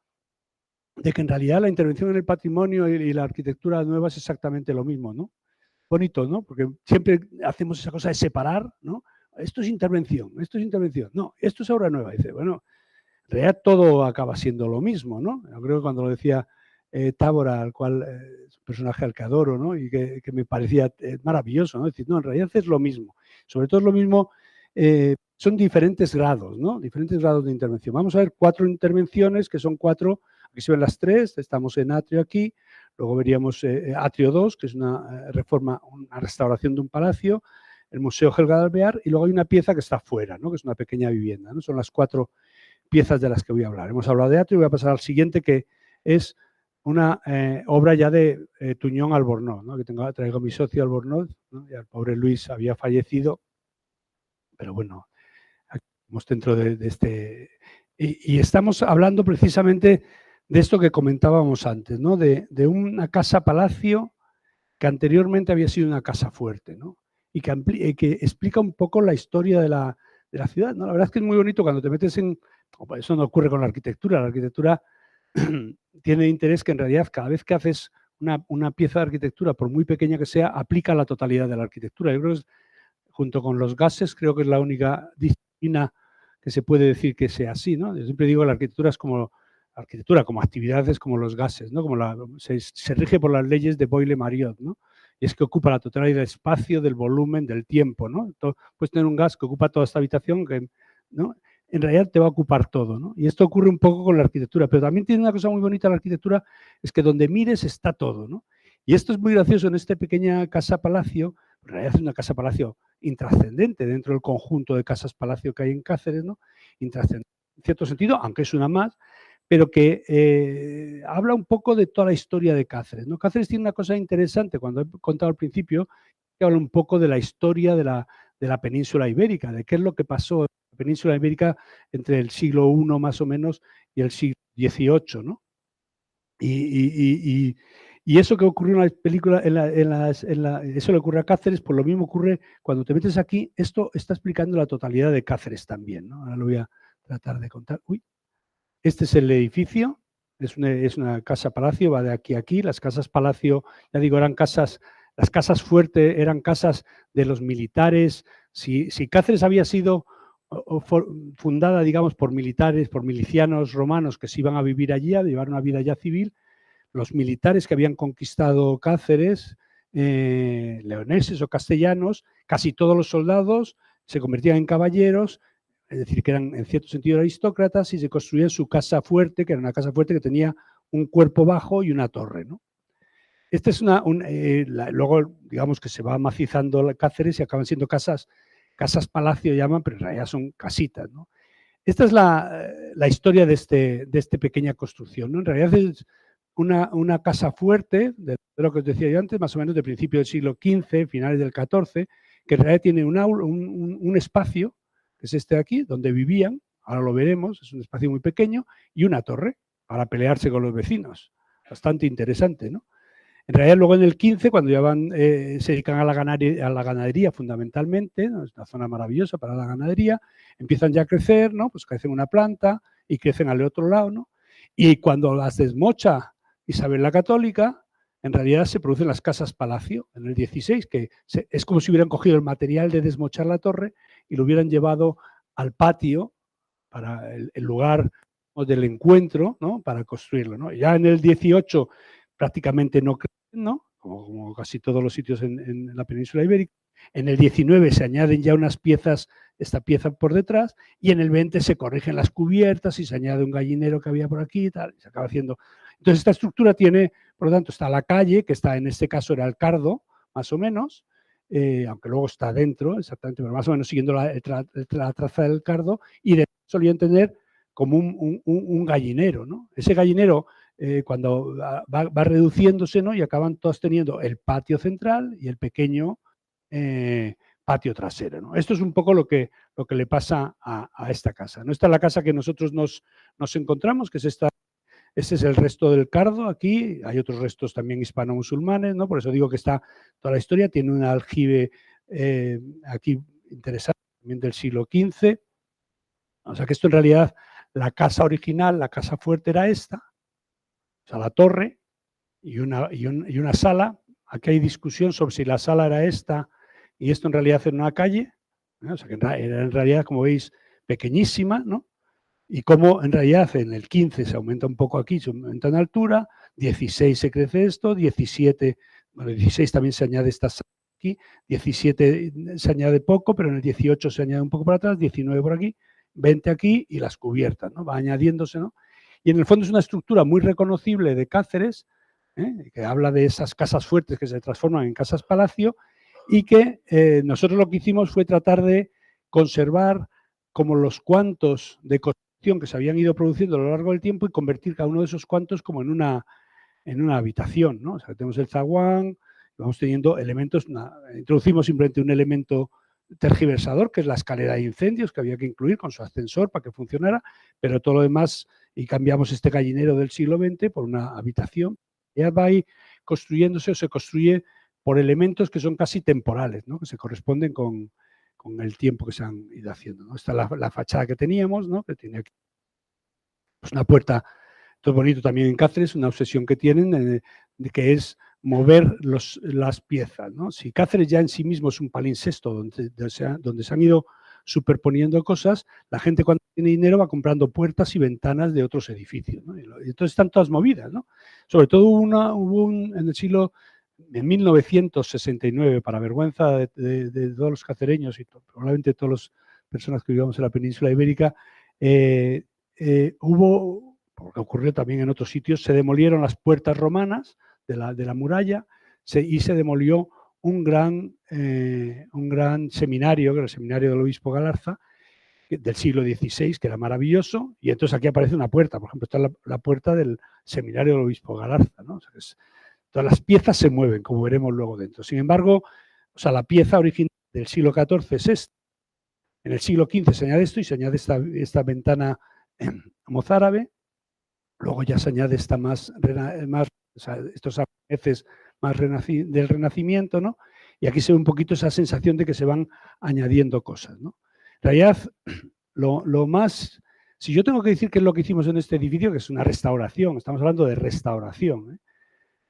Speaker 2: de que en realidad la intervención en el patrimonio y la arquitectura nueva es exactamente lo mismo, ¿no? Bonito, ¿no? Porque siempre hacemos esa cosa de separar, ¿no? Esto es intervención, no, esto es obra nueva. Dice, bueno, en realidad todo acaba siendo lo mismo, ¿no? Yo creo que cuando lo decía Tábora, al cual es un personaje al que adoro, ¿no? Y que me parecía maravilloso, ¿no? Decir, no, en realidad es lo mismo. Sobre todo es lo mismo, son diferentes grados, ¿no? Diferentes grados de intervención. Vamos a ver 4 intervenciones, que son 4, aquí se ven las 3, estamos en Atrio aquí, luego veríamos Atrio 2, que es una reforma, una restauración de un palacio, el Museo Helga de Alvear, y luego hay una pieza que está fuera, ¿no? Que es una pequeña vivienda, ¿no? Son las 4 piezas de las que voy a hablar. Hemos hablado de Atrio y voy a pasar al siguiente, que es una obra ya de Tuñón Albornoz, ¿no? Que traigo a mi socio Albornoz, ¿no? Ya el pobre Luis había fallecido, pero bueno, aquí estamos dentro de este... Y estamos hablando precisamente de esto que comentábamos antes, ¿no? De una casa-palacio que anteriormente había sido una casa fuerte, ¿no? Y que explica un poco la historia de la ciudad, ¿no? La verdad es que es muy bonito cuando te metes en... Eso no ocurre con la arquitectura tiene interés que en realidad cada vez que haces una pieza de arquitectura, por muy pequeña que sea, aplica la totalidad de la arquitectura. Yo creo que junto con los gases, creo que es la única disciplina que se puede decir que sea así, ¿no? Yo siempre digo que la arquitectura es como actividades como los gases, ¿no? Se rige por las leyes de Boyle-Mariotte, ¿no? Y es que ocupa la totalidad del espacio, del volumen, del tiempo, ¿no? Puedes tener un gas que ocupa toda esta habitación, ¿no? en realidad te va a ocupar todo, ¿no? Y esto ocurre un poco con la arquitectura, pero también tiene una cosa muy bonita la arquitectura, es que donde mires está todo, ¿no? Y esto es muy gracioso en esta pequeña casa-palacio, en realidad es una casa-palacio intrascendente dentro del conjunto de casas-palacio que hay en Cáceres, ¿no? Intrascendente en cierto sentido, aunque es una más, pero que habla un poco de toda la historia de Cáceres, ¿no? Cáceres tiene una cosa interesante, cuando he contado al principio, que habla un poco de la historia de la península ibérica, de qué es lo que pasó en la península ibérica entre el siglo I más o menos y el siglo XVIII, ¿no? Y eso que ocurrió en la película, eso le ocurre a Cáceres, pues lo mismo ocurre cuando te metes aquí. Esto está explicando la totalidad de Cáceres también, ¿no? Ahora lo voy a tratar de contar. Uy, este es el edificio, es una casa-palacio, va de aquí a aquí. Las casas-palacio, ya digo, eran casas, las casas fuertes eran casas de los militares. Si Cáceres había sido fundada, digamos, por militares, por milicianos romanos que se iban a vivir allí, a llevar una vida ya civil, los militares que habían conquistado Cáceres, leoneses o castellanos, casi todos los soldados se convertían en caballeros, es decir, que eran en cierto sentido aristócratas, y se construían su casa fuerte, que era una casa fuerte que tenía un cuerpo bajo y una torre, ¿no? Esta es luego, digamos que se va macizando Cáceres y acaban siendo casas palacio llaman, pero en realidad son casitas, ¿no? Esta es la historia de esta pequeña construcción, ¿no? En realidad es una casa fuerte, de lo que os decía yo antes, más o menos de principio del siglo XV, finales del XIV, que en realidad tiene un espacio, que es este de aquí, donde vivían, ahora lo veremos, es un espacio muy pequeño, y una torre para pelearse con los vecinos. Bastante interesante, ¿no? En realidad, luego en el 15, cuando ya se dedican a la ganadería fundamentalmente, ¿no? Es una zona maravillosa para la ganadería, empiezan ya a crecer, ¿no? Pues crecen una planta y crecen al otro lado, ¿no? Y cuando las desmocha Isabel la Católica, en realidad se producen las casas-palacio en el 16, que es como si hubieran cogido el material de desmochar la torre y lo hubieran llevado al patio para el lugar del encuentro, ¿no? Para construirlo, ¿no? Ya en el 18 prácticamente no crecen, ¿no? Como casi todos los sitios en la península ibérica. En el 19 se añaden ya unas piezas, esta pieza por detrás, y en el 20 se corrigen las cubiertas y se añade un gallinero que había por aquí y tal, y se acaba haciendo. Entonces esta estructura tiene, por lo tanto, está la calle, que está en este caso era el Cardo, más o menos, aunque luego está dentro, exactamente, pero más o menos siguiendo la traza del Cardo, y de solían tener como un gallinero, ¿no? Ese gallinero, cuando va reduciéndose, ¿no? Y acaban todos teniendo el patio central y el pequeño patio trasero, ¿no? Esto es un poco lo que le pasa a esta casa, ¿no? Esta es la casa que nosotros nos encontramos, que es esta. Este es el resto del Cardo aquí, hay otros restos también hispano-musulmanes, ¿no? Por eso digo que está toda la historia, tiene un aljibe aquí interesante, también del siglo XV. O sea que esto en realidad, la casa original, la casa fuerte era esta, o sea, la torre y una sala. Aquí hay discusión sobre si la sala era esta y esto en realidad era una calle, ¿no? O sea que era en realidad, como veis, pequeñísima, ¿no? Y como en realidad en el 15 se aumenta un poco aquí, se aumenta en altura, 16 se crece esto, 17, bueno, 16 también se añade esta sala aquí, 17 se añade poco, pero en el 18 se añade un poco para atrás, 19 por aquí, 20 aquí y las cubiertas, ¿no? Va añadiéndose, ¿no? Y en el fondo es una estructura muy reconocible de Cáceres, que habla de esas casas fuertes que se transforman en casas palacio y que nosotros lo que hicimos fue tratar de conservar como los cuantos de construcción que se habían ido produciendo a lo largo del tiempo y convertir cada uno de esos cuantos como en una habitación, ¿no? O sea, tenemos el zaguán, vamos teniendo elementos, introducimos simplemente un elemento tergiversador, que es la escalera de incendios, que había que incluir con su ascensor para que funcionara, pero todo lo demás, y cambiamos este gallinero del siglo XX por una habitación. Ya va ahí construyéndose o se construye por elementos que son casi temporales, ¿no? Que se corresponden con el tiempo que se han ido haciendo, ¿no? Esta es la fachada que teníamos, ¿no? Que tiene aquí pues una puerta, todo bonito también en Cáceres, una obsesión que tienen, que es mover las piezas, ¿no? Si Cáceres ya en sí mismo es un palincesto donde se han ido superponiendo cosas, la gente cuando tiene dinero va comprando puertas y ventanas de otros edificios, ¿no? Y entonces están todas movidas, ¿no? Sobre todo en el siglo, en 1969, para vergüenza de todos los cacereños y probablemente todas las personas que vivamos en la península ibérica, Hubo, porque ocurrió también en otros sitios, se demolieron las puertas romanas de la muralla y se demolió un gran seminario, que era el seminario del obispo Galarza, del siglo XVI, que era maravilloso, y entonces aquí aparece una puerta, por ejemplo, está la puerta del seminario del obispo Galarza, ¿no? O sea, todas las piezas se mueven, como veremos luego dentro. Sin embargo, o sea, la pieza original del siglo XIV es esta. En el siglo XV se añade esto y se añade esta ventana mozárabe. Luego ya se añade esta más o sea, estos arneses más del Renacimiento, ¿no? Y aquí se ve un poquito esa sensación de que se van añadiendo cosas, ¿no? En realidad, lo más... Si yo tengo que decir qué es lo que hicimos en este edificio, que es una restauración, estamos hablando de restauración, ¿eh?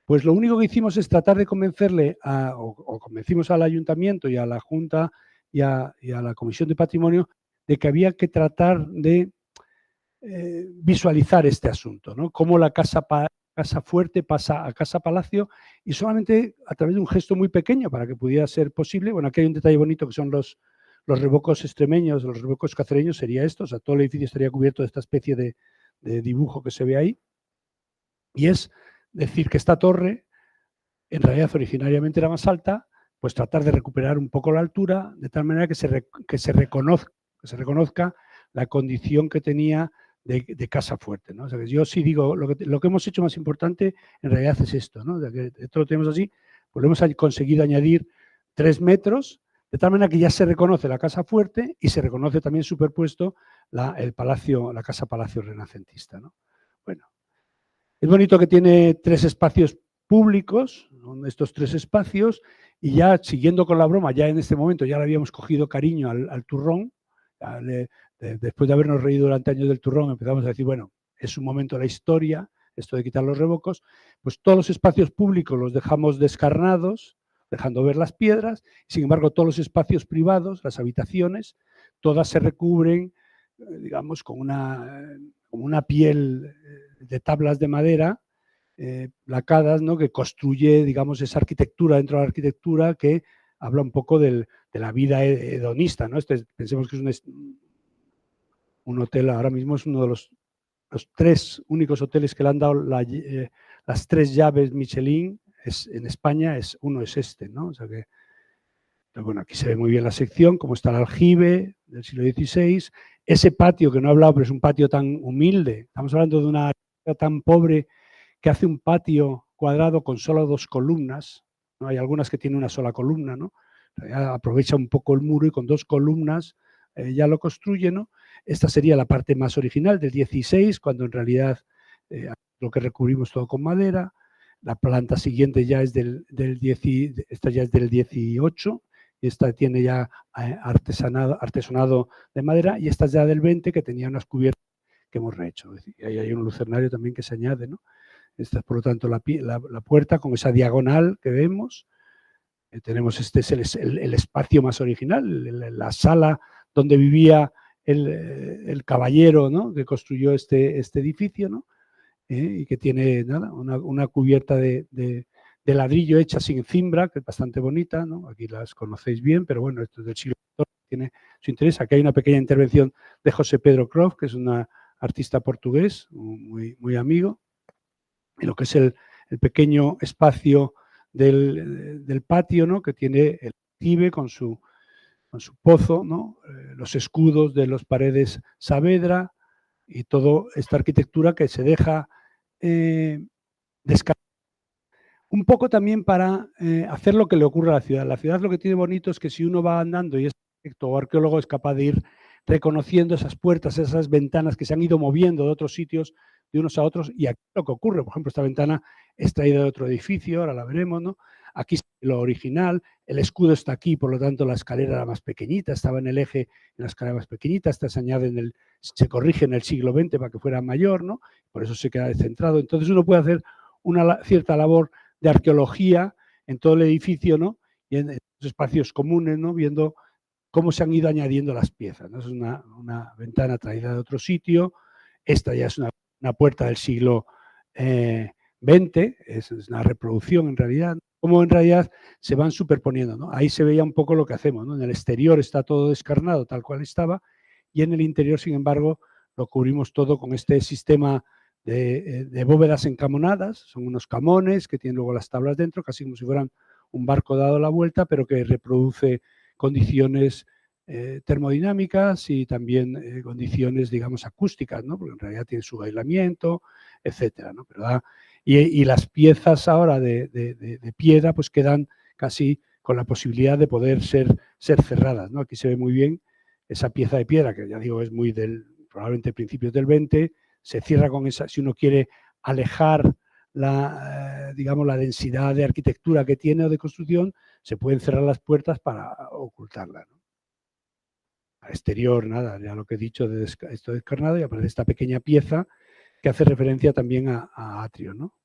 Speaker 2: Pues lo único que hicimos es tratar de convencerle, o convencimos al ayuntamiento y a la Junta y a la Comisión de Patrimonio de que había que tratar de visualizar este asunto, ¿no? Cómo la casa fuerte pasa a casa palacio y solamente a través de un gesto muy pequeño para que pudiera ser posible. Bueno, aquí hay un detalle bonito que son los revocos extremeños, los revocos cacereños, sería esto, o sea, todo el edificio estaría cubierto de esta especie de dibujo que se ve ahí. Y es decir que esta torre, en realidad originariamente era más alta, pues tratar de recuperar un poco la altura, de tal manera que se reconozca la condición que tenía de casa fuerte, ¿no? O sea, que yo sí digo, lo que hemos hecho más importante en realidad es esto, ¿no? De que esto lo tenemos así, pues lo hemos conseguido añadir 3 metros, de tal manera que ya se reconoce la casa fuerte y se reconoce también superpuesto la casa palacio renacentista, ¿no? Bueno, es bonito que tiene 3 espacios públicos, son estos 3 espacios, y ya siguiendo con la broma, ya en este momento ya le habíamos cogido cariño al turrón, después de habernos reído durante años del turrón, empezamos a decir, bueno, es un momento de la historia, esto de quitar los revocos, pues todos los espacios públicos los dejamos descarnados, dejando ver las piedras, sin embargo todos los espacios privados, las habitaciones, todas se recubren, digamos, con una piel de tablas de madera lacadas, ¿no? Que construye, digamos, esa arquitectura dentro de la arquitectura que habla un poco de la vida hedonista, ¿no? Pensemos que es un hotel, ahora mismo es uno de los 3 únicos hoteles que le han dado las 3 llaves Michelin en España, uno es este, ¿no? O sea que, bueno, aquí se ve muy bien la sección, cómo está el aljibe del siglo XVI, ese patio que no he hablado, pero es un patio tan humilde, estamos hablando de una tan pobre que hace un patio cuadrado con solo 2 columnas, ¿no? Hay algunas que tienen una sola columna, ¿no? Aprovecha un poco el muro y con 2 columnas ya lo construye, ¿no? Esta sería la parte más original del 16, cuando en realidad lo que recubrimos todo con madera. La planta siguiente ya es esta ya es del 18, y esta tiene ya artesonado de madera, y esta es ya del 20, que tenía unas cubiertas que hemos rehecho. Y ahí hay un lucernario también que se añade, ¿no? Esta es, por lo tanto, la puerta con esa diagonal que vemos. Tenemos este es el espacio más original, la sala donde vivía el caballero, ¿no? Que construyó este edificio, ¿no? Y que tiene nada, una cubierta de ladrillo hecha sin cimbra, que es bastante bonita, ¿no? Aquí las conocéis bien, pero bueno, esto es del siglo XIV, tiene su interés. Aquí hay una pequeña intervención de José Pedro Croft, que es un artista portugués, muy amigo, en lo que es el pequeño espacio del patio, ¿no? Que tiene el aljibe con su pozo, ¿no? Los escudos de las paredes Saavedra y toda esta arquitectura que se deja descargar. Un poco también para hacer lo que le ocurre a la ciudad. La ciudad lo que tiene bonito es que si uno va andando y es arquitecto o arqueólogo es capaz de ir reconociendo esas puertas, esas ventanas que se han ido moviendo de otros sitios de unos a otros, y aquí lo que ocurre, por ejemplo, esta ventana es traída de otro edificio, ahora la veremos, ¿no? Aquí está lo original, el escudo está aquí, por lo tanto la escalera era más pequeñita, estaba en el eje, en la escalera más pequeñita, esta se añade se corrige en el siglo XX para que fuera mayor, ¿no? Por eso se queda descentrado. Entonces uno puede hacer una cierta labor de arqueología en todo el edificio, ¿no? Y en los espacios comunes, ¿no? Viendo cómo se han ido añadiendo las piezas, ¿no? Es una ventana traída de otro sitio, esta ya es una puerta del siglo XX, es una reproducción en realidad, como en realidad se van superponiendo, ¿no? Ahí se veía un poco lo que hacemos, ¿no? En el exterior está todo descarnado tal cual estaba, y en el interior, sin embargo, lo cubrimos todo con este sistema de bóvedas encamonadas. Son unos camones que tienen luego las tablas dentro, casi como si fueran un barco dado la vuelta, pero que reproduce condiciones termodinámicas y también condiciones, digamos, acústicas, ¿no? Porque en realidad tiene su aislamiento, etcétera, ¿no? ¿Verdad? Y las piezas ahora de piedra pues quedan casi con la posibilidad de poder ser cerradas, ¿no? Aquí se ve muy bien esa pieza de piedra, que ya digo es muy probablemente principios del 20, se cierra con esa, si uno quiere alejar digamos, la densidad de arquitectura que tiene o de construcción, se pueden cerrar las puertas para ocultarla, ¿no? Al exterior, nada, ya lo que he dicho de esto descarnado, y aparece esta pequeña pieza que hace referencia también a atrio, ¿no?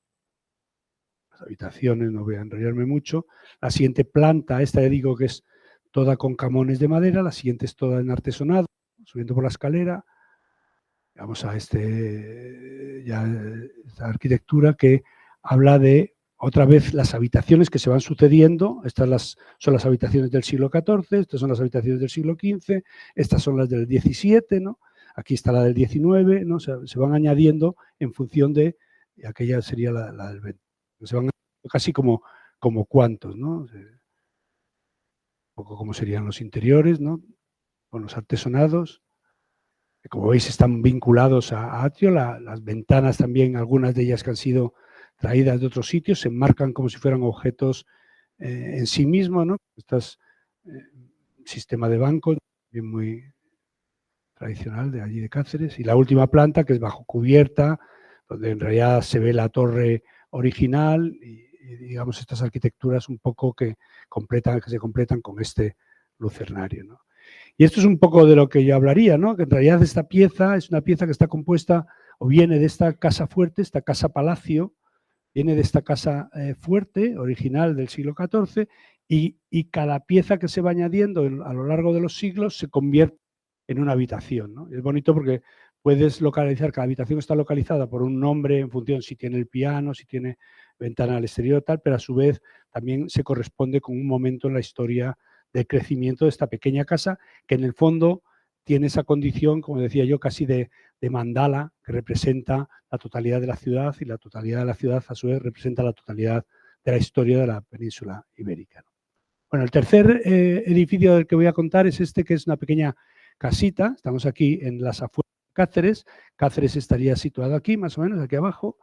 Speaker 2: Las habitaciones, no voy a enrollarme mucho. La siguiente planta, esta ya digo que es toda con camones de madera, la siguiente es toda en artesonado, subiendo por la escalera. Vamos a esta arquitectura que habla de, otra vez, las habitaciones que se van sucediendo. Estas son las habitaciones del siglo XIV, estas son las habitaciones del siglo XV, estas son las del XVII, ¿no? Aquí está la del XIX, ¿no? Se van añadiendo en función de, aquella sería la del XX. Se van casi como cuantos, ¿no? Un poco como serían los interiores, ¿no? Con los artesonados. Como veis, están vinculados a atrio, las ventanas también, algunas de ellas que han sido traídas de otros sitios, se enmarcan como si fueran objetos en sí mismos, ¿no? Este es sistema de bancos, bien muy tradicional de allí de Cáceres. Y la última planta, que es bajo cubierta, donde en realidad se ve la torre original y digamos, estas arquitecturas un poco que se completan con este lucernario, ¿no? Y esto es un poco de lo que yo hablaría, ¿no? Que en realidad esta pieza es una pieza que está compuesta o viene de esta casa fuerte, esta casa palacio, viene de esta casa fuerte, original del siglo XIV, y cada pieza que se va añadiendo a lo largo de los siglos se convierte en una habitación, ¿no? Es bonito porque puedes localizar, cada habitación está localizada por un nombre en función si tiene el piano, si tiene ventana al exterior, tal, pero a su vez también se corresponde con un momento en la historia de crecimiento de esta pequeña casa, que en el fondo tiene esa condición, como decía yo, casi de mandala, que representa la totalidad de la ciudad, y la totalidad de la ciudad a su vez representa la totalidad de la historia de la península ibérica. Bueno, el tercer edificio del que voy a contar es este, que es una pequeña casita. Estamos aquí en las afueras de Cáceres. Cáceres estaría situado aquí, más o menos, aquí abajo,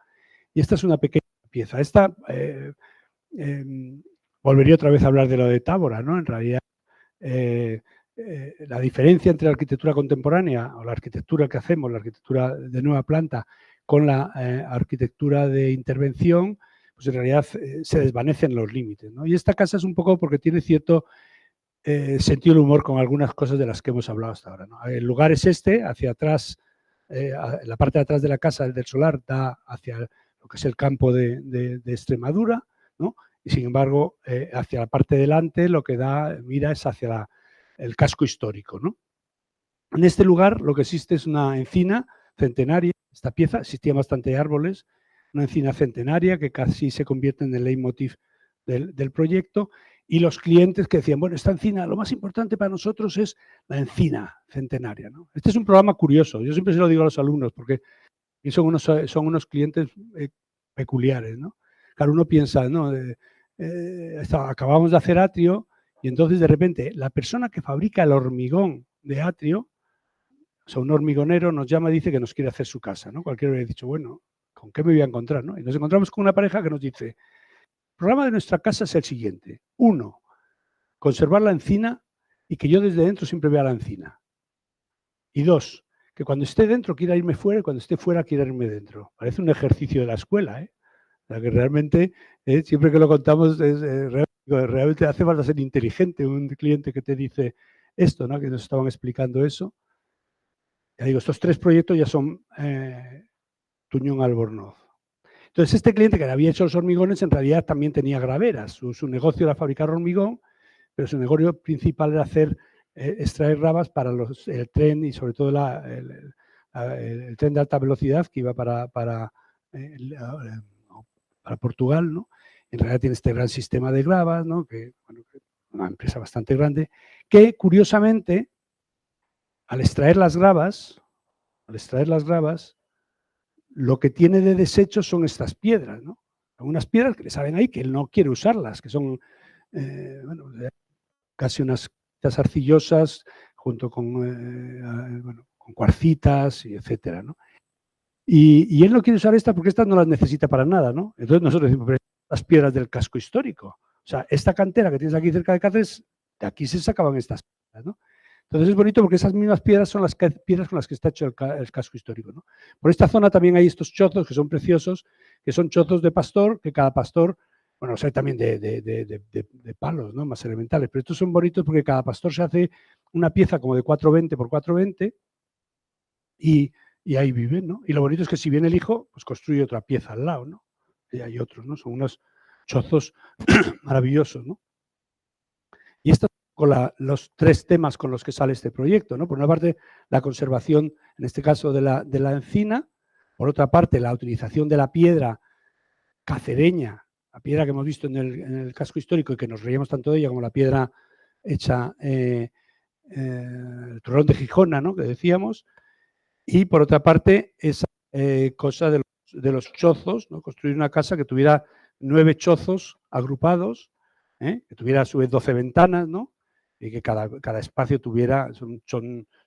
Speaker 2: y esta es una pequeña pieza. Esta volvería otra vez a hablar de lo de Tábora, ¿no? En realidad, la diferencia entre la arquitectura contemporánea o la arquitectura que hacemos, la arquitectura de nueva planta, con la arquitectura de intervención, pues en realidad se desvanecen los límites, ¿no? Y esta casa es un poco porque tiene cierto sentido del humor con algunas cosas de las que hemos hablado hasta ahora, ¿no? El lugar es este, hacia atrás, la parte de atrás de la casa, del solar, da hacia lo que es el campo de Extremadura, ¿no? Y sin embargo, hacia la parte de delante lo que mira es hacia el casco histórico, ¿no? En este lugar lo que existe es una encina centenaria. Esta pieza existían bastante árboles, una encina centenaria que casi se convierte en el leitmotiv del proyecto, y los clientes que decían, bueno, esta encina, lo más importante para nosotros es la encina centenaria, ¿no? Este es un programa curioso, yo siempre se lo digo a los alumnos, porque son unos clientes peculiares, ¿no? Claro, uno piensa, ¿no? Acabamos de hacer atrio, y entonces de repente la persona que fabrica el hormigón de atrio, o sea, un hormigonero, nos llama y dice que nos quiere hacer su casa, ¿no? Cualquiera hubiera dicho, bueno, ¿con qué me voy a encontrar, no? Y nos encontramos con una pareja que nos dice, el programa de nuestra casa es el siguiente: 1, conservar la encina y que yo desde dentro siempre vea la encina. Y 2, que cuando esté dentro quiera irme fuera, y cuando esté fuera quiera irme dentro. Parece un ejercicio de la escuela, ¿eh? O sea, que realmente, siempre que lo contamos, realmente hace falta ser inteligente, un cliente que te dice esto, ¿no? Que nos estaban explicando eso. Ya digo, estos 3 proyectos ya son Tuñón Albornoz. Entonces, este cliente que le había hecho los hormigones, en realidad también tenía graveras. Su negocio era fabricar hormigón, pero su negocio principal era extraer rabas para el tren, y sobre todo el tren de alta velocidad que iba para Portugal, ¿no? En realidad tiene este gran sistema de gravas, ¿no? Que, bueno, una empresa bastante grande, que curiosamente, al extraer las gravas, al extraer las gravas, lo que tiene de desecho son estas piedras, ¿no? Algunas piedras que le saben ahí que él no quiere usarlas, que son bueno, casi unas arcillosas junto con, bueno, con cuarcitas, y etcétera, ¿no? Y él no quiere usar estas porque estas no las necesita para nada, ¿no? Entonces nosotros decimos, pero las piedras del casco histórico. O sea, esta cantera que tienes aquí cerca de Cáceres, de aquí se sacaban estas piedras, ¿no? Entonces es bonito porque esas mismas piedras son las piedras con las que está hecho el casco histórico, ¿no? Por esta zona también hay estos chozos que son preciosos, que son chozos de pastor, que cada pastor, bueno, hay también de palos, ¿no? Más elementales, pero estos son bonitos porque cada pastor se hace una pieza como de 420 por 420 y ahí viven, ¿no? Y lo bonito es que si viene el hijo, pues construye otra pieza al lado, ¿no? Y hay otros, ¿no? Son unos chozos maravillosos, ¿no? Y estos son los 3 temas con los que sale este proyecto, ¿no? Por una parte, la conservación, en este caso, de la encina. Por otra parte, la utilización de la piedra cacereña, la piedra que hemos visto en el casco histórico y que nos reíamos tanto de ella como la piedra hecha el turrón de Gijona, ¿no? Que decíamos. Y por otra parte, esa cosa de los chozos, ¿no? Construir una casa que tuviera 9 chozos agrupados, que tuviera a su vez 12 ventanas, ¿no? Y que cada espacio tuviera, son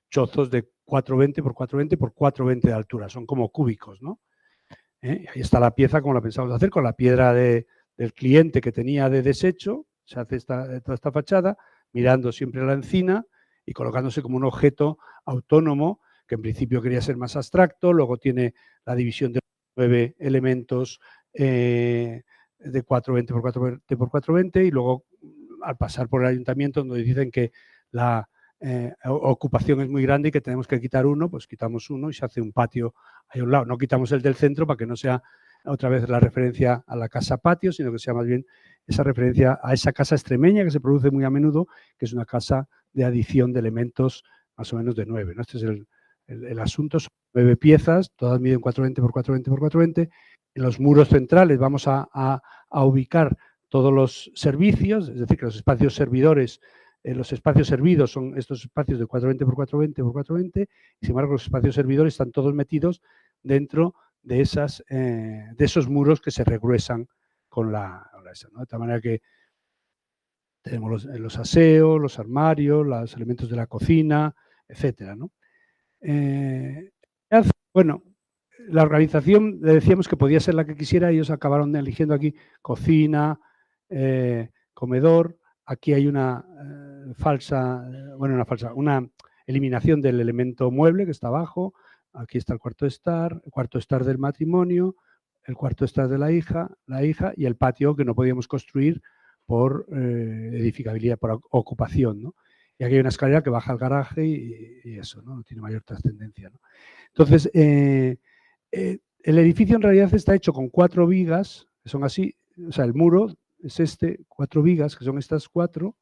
Speaker 2: chozos de 420 por 420 por 420 de altura, son como cúbicos, ¿no? Ahí está la pieza como la pensamos hacer, con la piedra del cliente que tenía de desecho, se hace toda esta fachada, mirando siempre la encina y colocándose como un objeto autónomo, que en principio quería ser más abstracto, luego tiene la división de 9 elementos de 420 por 420 por 420 y luego al pasar por el ayuntamiento donde dicen que la ocupación es muy grande y que tenemos que quitar uno, pues quitamos uno y se hace un patio ahí a un lado. No quitamos el del centro para que no sea otra vez la referencia a la casa patio, sino que sea más bien esa referencia a esa casa extremeña que se produce muy a menudo, que es una casa de adición de elementos más o menos de 9, ¿no? Este es el asunto, son 9 piezas, todas miden 420 por 420 por 420. En los muros centrales vamos a ubicar todos los servicios, es decir, que los espacios servidores, los espacios servidos son estos espacios de 420 por 420 por 420, y sin embargo los espacios servidores están todos metidos dentro de esos muros que se regruesan con esa, ¿no? De tal manera que tenemos los aseos, los armarios, los elementos de la cocina, etcétera, ¿no? Bueno, la organización le decíamos que podía ser la que quisiera, ellos acabaron eligiendo aquí cocina, comedor. Aquí hay una eliminación del elemento mueble que está abajo. Aquí está el cuarto estar del matrimonio, el cuarto estar de la hija y el patio que no podíamos construir por edificabilidad, por ocupación, ¿no? Y aquí hay una escalera que baja al garaje y eso, ¿no? No tiene mayor trascendencia, ¿no? Entonces, el edificio en realidad está hecho con 4 vigas, que son así, o sea, el muro es 4 vigas, que son estas 4,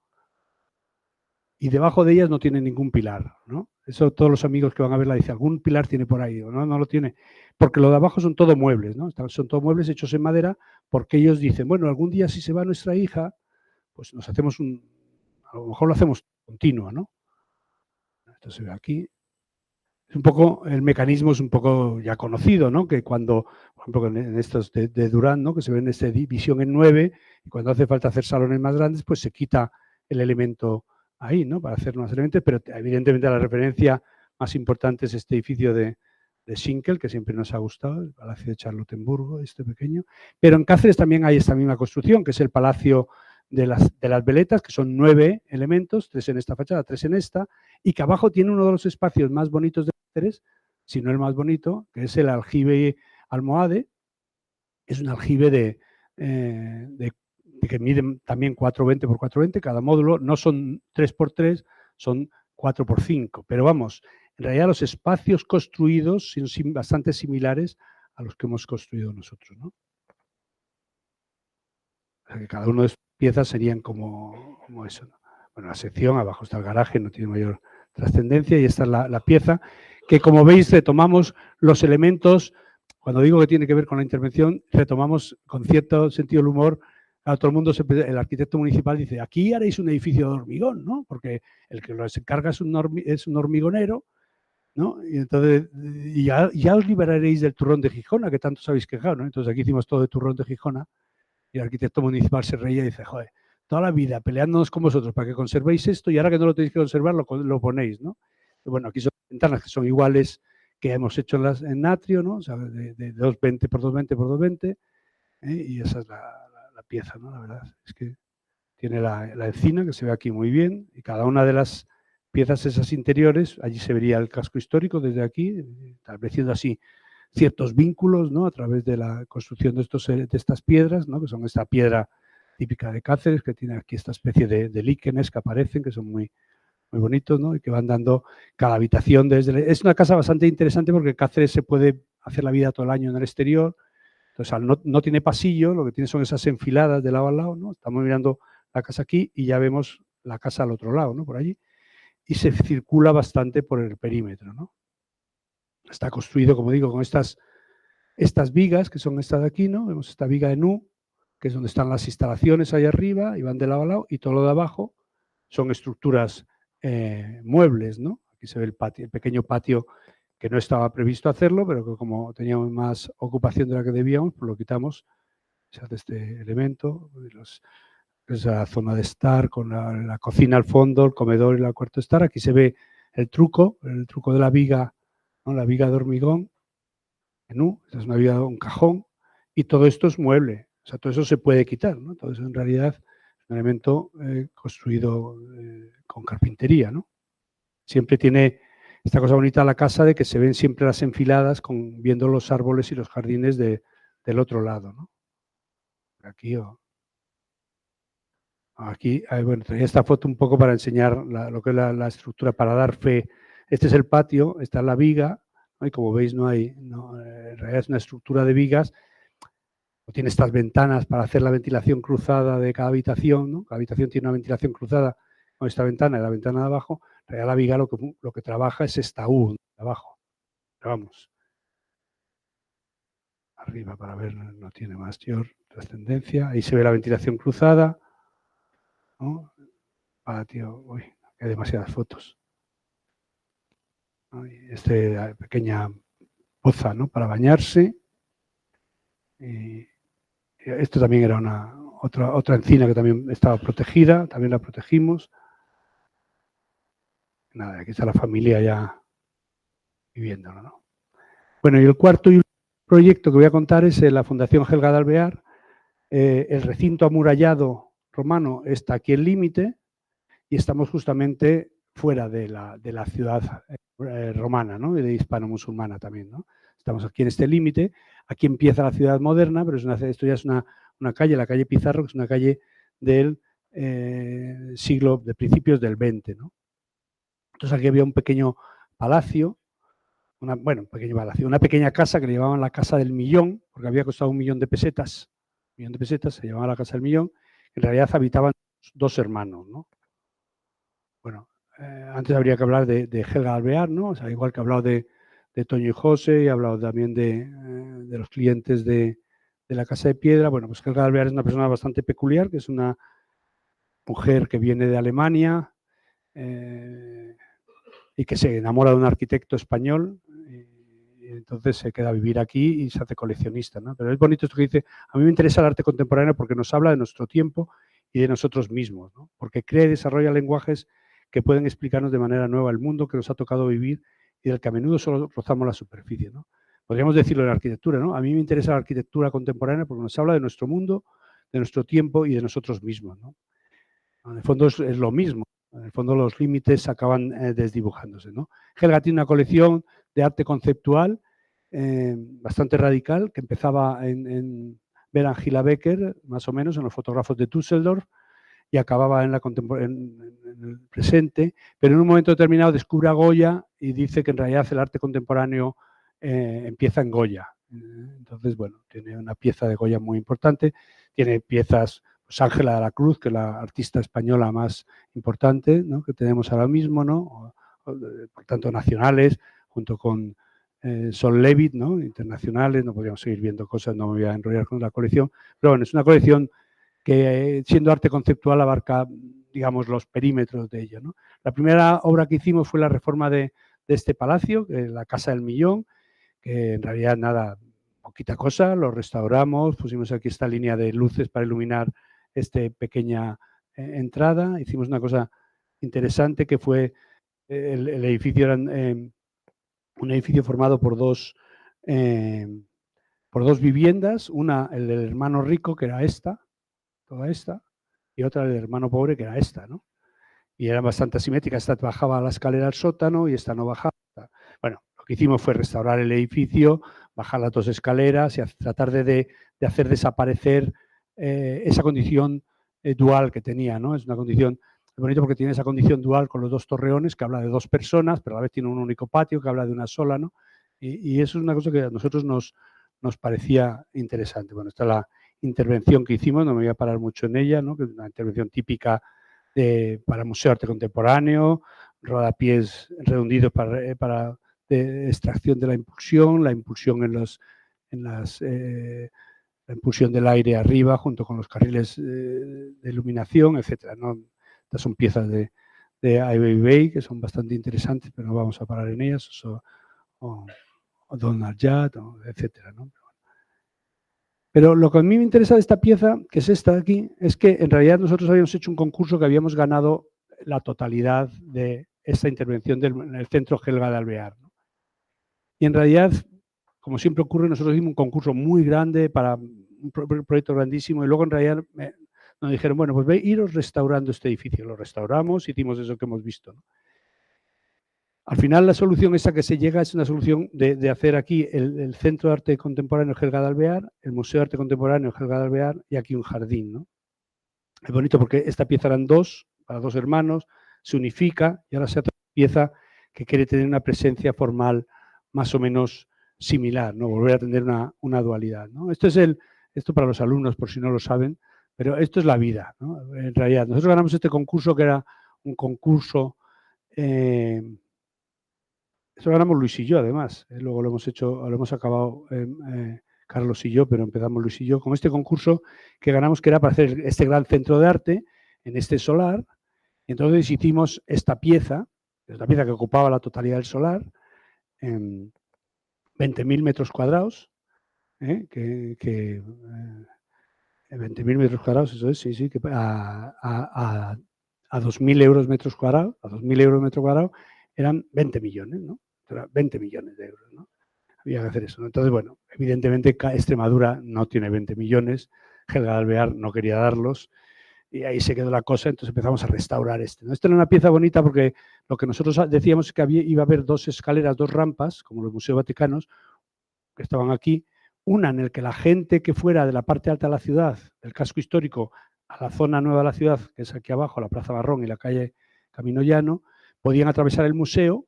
Speaker 2: y debajo de ellas no tiene ningún pilar, ¿no? Eso todos los amigos que van a verla dicen, algún pilar tiene por ahí, ¿no? No lo tiene, porque lo de abajo son todo muebles, ¿no? Son todos muebles hechos en madera, porque ellos dicen, bueno, algún día si se va nuestra hija, pues nos hacemos a lo mejor lo hacemos continuo, ¿no? Esto se ve aquí. Es un poco, el mecanismo es un poco ya conocido, ¿no? Que cuando, por ejemplo, en estos de Durán, ¿no? Que se ven esta división en 9, y cuando hace falta hacer salones más grandes, pues se quita el elemento ahí, ¿no? Para hacer más elementos, pero evidentemente la referencia más importante es este edificio de Schinkel, que siempre nos ha gustado, el Palacio de Charlottenburgo, este pequeño. Pero en Cáceres también hay esta misma construcción, que es el Palacio de las Veletas, que son 9 elementos, 3 en esta fachada, 3 en esta, y que abajo tiene uno de los espacios más bonitos de Cáceres, si no el más bonito, que es el aljibe almohade. Es un aljibe que mide también 420 por 420, cada módulo, no son 3 por 3, son 4 por 5, pero vamos, en realidad los espacios construidos son bastante similares a los que hemos construido nosotros, ¿no? O sea, que cada uno de estas piezas serían como eso, ¿no? Bueno, la sección, abajo está el garaje, no tiene mayor trascendencia, y esta es la pieza que, como veis, retomamos los elementos. Cuando digo que tiene que ver con la intervención, retomamos con cierto sentido del humor. A todo el mundo, el arquitecto municipal dice, aquí haréis un edificio de hormigón, ¿no? Porque el que los encarga es un hormigonero, ¿no? Y entonces, ya os liberaréis del turrón de Gijona, que tanto os habéis quejado, ¿no? Entonces aquí hicimos todo de turrón de Gijona y el arquitecto municipal se reía y dice, joder, toda la vida peleándonos con vosotros para que conservéis esto y ahora que no lo tenéis que conservar, lo ponéis, ¿no? Y bueno, aquí son ventanas que son iguales que hemos hecho en Atrio, ¿no? O sea, de 220 por 220 por 220, y esa es la pieza, ¿no? La verdad es que tiene la encina, que se ve aquí muy bien, y cada una de las piezas esas interiores, allí se vería el casco histórico desde aquí, estableciendo así ciertos vínculos, ¿no? A través de la construcción de estas piedras, ¿no? Que son esta piedra típica de Cáceres, que tiene aquí esta especie de líquenes que aparecen, que son muy bonitos, ¿no? Y que van dando cada habitación Es una casa bastante interesante porque Cáceres se puede hacer la vida todo el año en el exterior. Entonces, no tiene pasillo, lo que tiene son esas enfiladas de lado a lado, ¿no? Estamos mirando la casa aquí y ya vemos la casa al otro lado, ¿no? Por allí. Y se circula bastante por el perímetro, ¿no? Está construido, como digo, con estas vigas, que son estas de aquí, ¿no? Vemos esta viga de Nu, que es donde están las instalaciones ahí arriba, y van de lado a lado, y todo lo de abajo son estructuras muebles, ¿no? Aquí se ve el patio, el pequeño patio que no estaba previsto hacerlo, pero que como teníamos más ocupación de la que debíamos, pues lo quitamos. Se hace este elemento, esa zona de estar con la cocina al fondo, el comedor y el cuarto de estar. Aquí se ve el truco de la viga, ¿no? La viga de hormigón, esta es una viga, un cajón, y todo esto es mueble. O sea, todo eso se puede quitar, ¿no? Todo eso en realidad es un elemento construido con carpintería, ¿no? Siempre tiene esta cosa bonita la casa de que se ven siempre las enfiladas viendo los árboles y los jardines del otro lado, ¿no? Aquí aquí, bueno, traía esta foto un poco para enseñar lo que es la estructura, para dar fe. Este es el patio, esta es la viga, ¿no? Y como veis en realidad es una estructura de vigas. Tiene estas ventanas para hacer la ventilación cruzada de cada habitación, ¿no? Cada habitación tiene una ventilación cruzada con esta ventana y la ventana de abajo. En realidad la viga lo que trabaja es esta U de abajo. Pero vamos, arriba para ver, no tiene mayor trascendencia. Ahí se ve la ventilación cruzada, ¿no? Patio, uy, hay demasiadas fotos. Pequeña poza, ¿no? Para bañarse. Y esto también era otra encina que también estaba protegida, también la protegimos. Nada, aquí está la familia ya viviéndolo, ¿no? Bueno, y el cuarto proyecto que voy a contar es la Fundación Helga de Alvear. El recinto amurallado romano está aquí en límite y estamos justamente fuera de la ciudad romana, ¿no? Y de hispano-musulmana también, ¿no? Estamos aquí en este límite. Aquí empieza la ciudad moderna, pero esto ya es una calle, la calle Pizarro, que es una calle del de principios del XX, ¿no? Entonces aquí había un pequeño palacio, una pequeña casa que le llamaban la Casa del Millón, porque había costado 1.000.000 de pesetas. 1.000.000 de pesetas, se llamaba la Casa del Millón. En realidad habitaban 2 hermanos, ¿no? Bueno, antes habría que hablar de Helga Alvear, ¿no? O sea, igual que he hablado de Toño y José, he hablado también de los clientes de la Casa de Piedra. Bueno, pues Helga Alvear es una persona bastante peculiar, que es una mujer que viene de Alemania y que se enamora de un arquitecto español y entonces se queda a vivir aquí y se hace coleccionista, ¿no? Pero es bonito esto que dice, a mí me interesa el arte contemporáneo porque nos habla de nuestro tiempo y de nosotros mismos, ¿no? Porque crea y desarrolla lenguajes que pueden explicarnos de manera nueva el mundo que nos ha tocado vivir y del que a menudo solo rozamos la superficie, ¿no? Podríamos decirlo en la arquitectura, ¿no? A mí me interesa la arquitectura contemporánea porque nos habla de nuestro mundo, de nuestro tiempo y de nosotros mismos, ¿no? En el fondo es lo mismo. En el fondo los límites acaban desdibujándose, ¿no? Helga tiene una colección de arte conceptual bastante radical que empezaba en Angela Becker, más o menos, en los fotógrafos de Düsseldorf y acababa en el presente, pero en un momento determinado descubre a Goya y dice que en realidad el arte contemporáneo empieza en Goya. Entonces, bueno, tiene una pieza de Goya muy importante, tiene piezas, pues Ángela de la Cruz, que es la artista española más importante, ¿no? Que tenemos ahora mismo, ¿no? Por tanto, nacionales, junto con Sol Levitt, ¿no? Internacionales, no podríamos seguir viendo cosas, no me voy a enrollar con la colección, pero bueno, es una colección que siendo arte conceptual abarca, digamos, los perímetros de ello, ¿no? La primera obra que hicimos fue la reforma de este palacio, la Casa del Millón, que en realidad nada, poquita cosa, lo restauramos, pusimos aquí esta línea de luces para iluminar esta pequeña entrada, hicimos una cosa interesante que fue, el edificio era un edificio formado por dos viviendas, una el del hermano rico, que era esta, toda esta, y otra el del hermano pobre, que era esta, ¿no? Y eran bastante asimétricas, esta bajaba la escalera al sótano y esta no bajaba. Bueno, lo que hicimos fue restaurar el edificio, bajar las dos escaleras y tratar de hacer desaparecer esa condición dual que tenía, ¿no? Es una condición muy bonita porque tiene esa condición dual con los dos torreones, que habla de dos personas, pero a la vez tiene un único patio que habla de una sola, ¿no? Y eso es una cosa que a nosotros nos parecía interesante. Bueno, esta es la intervención que hicimos, no me voy a parar mucho en ella, ¿no? Que es una intervención típica para Museo de Arte Contemporáneo, rodapiés redondidos para de extracción de la impulsión la impulsión del aire arriba junto con los carriles de iluminación, etcétera, ¿no? Estas son piezas de Ai Weiwei que son bastante interesantes, pero no vamos a parar en ellas, o Donald Judd, etcétera, ¿no? Pero lo que a mí me interesa de esta pieza, que es esta de aquí, es que en realidad nosotros habíamos hecho un concurso que habíamos ganado la totalidad de esta intervención en el Centro Helga de Alvear, ¿no? Y en realidad, como siempre ocurre, nosotros hicimos un concurso muy grande para un proyecto grandísimo y luego en realidad nos dijeron, bueno, pues iros restaurando este edificio. Lo restauramos, hicimos eso que hemos visto, ¿no? Al final la solución esa que se llega es una solución de hacer aquí el Centro de Arte Contemporáneo Helga de Alvear, el Museo de Arte Contemporáneo Helga de Alvear y aquí un jardín, ¿no? Es bonito porque esta pieza eran dos, para dos hermanos, se unifica y ahora se hace una pieza que quiere tener una presencia formal más o menos similar, ¿no? Volver a tener una dualidad, ¿no? Esto para los alumnos, por si no lo saben, pero esto es la vida, ¿no? En realidad, nosotros ganamos este concurso que era un concurso... Eso ganamos Luis y yo, además. Luego lo hemos acabado Carlos y yo, pero empezamos Luis y yo con este concurso que ganamos, que era para hacer este gran centro de arte en este solar. Y entonces hicimos esta pieza que ocupaba la totalidad del solar, 20.000 metros cuadrados, 20.000 metros cuadrados, eso es, sí, que a 2.000 euros metros cuadrados, metro cuadrado, eran 20 millones, ¿no? 20 millones de euros, ¿no? Había que hacer eso, ¿no? Entonces, bueno, evidentemente Extremadura no tiene 20 millones, Helga de Alvear no quería darlos, y ahí se quedó la cosa, entonces empezamos a restaurar ¿no? Esta era una pieza bonita porque lo que nosotros decíamos es que iba a haber dos escaleras, dos rampas, como los museos vaticanos, que estaban aquí, una en la que la gente que fuera de la parte alta de la ciudad, del casco histórico, a la zona nueva de la ciudad, que es aquí abajo, la Plaza Barrón y la calle Camino Llano, podían atravesar el museo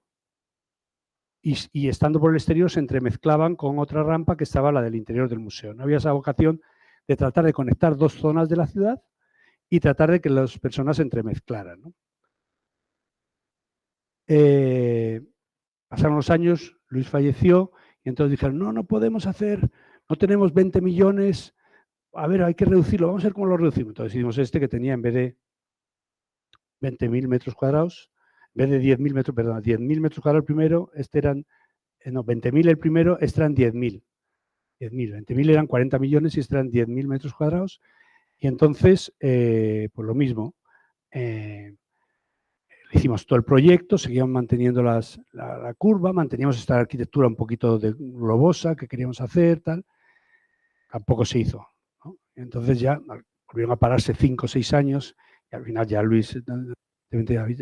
Speaker 2: y estando por el exterior se entremezclaban con otra rampa que estaba la del interior del museo. No había esa vocación de tratar de conectar dos zonas de la ciudad y tratar de que las personas se entremezclaran, ¿no? Pasaron los años, Luis falleció y entonces dijeron, no podemos hacer, no tenemos 20 millones, a ver, hay que reducirlo, vamos a ver cómo lo reducimos. Entonces hicimos que tenía en vez de 20.000 metros cuadrados, en vez de 10.000 metros, perdón, 10.000 metros cuadrados el primero, 20.000 el primero, eran 10.000. 20.000 eran 40 millones y eran 10.000 metros cuadrados. Y entonces, pues lo mismo, hicimos todo el proyecto, seguíamos manteniendo la curva, manteníamos esta arquitectura un poquito globosa que queríamos hacer, tal. Tampoco se hizo, ¿no? Entonces ya volvieron a pararse 5 o 6 años y al final ya Luis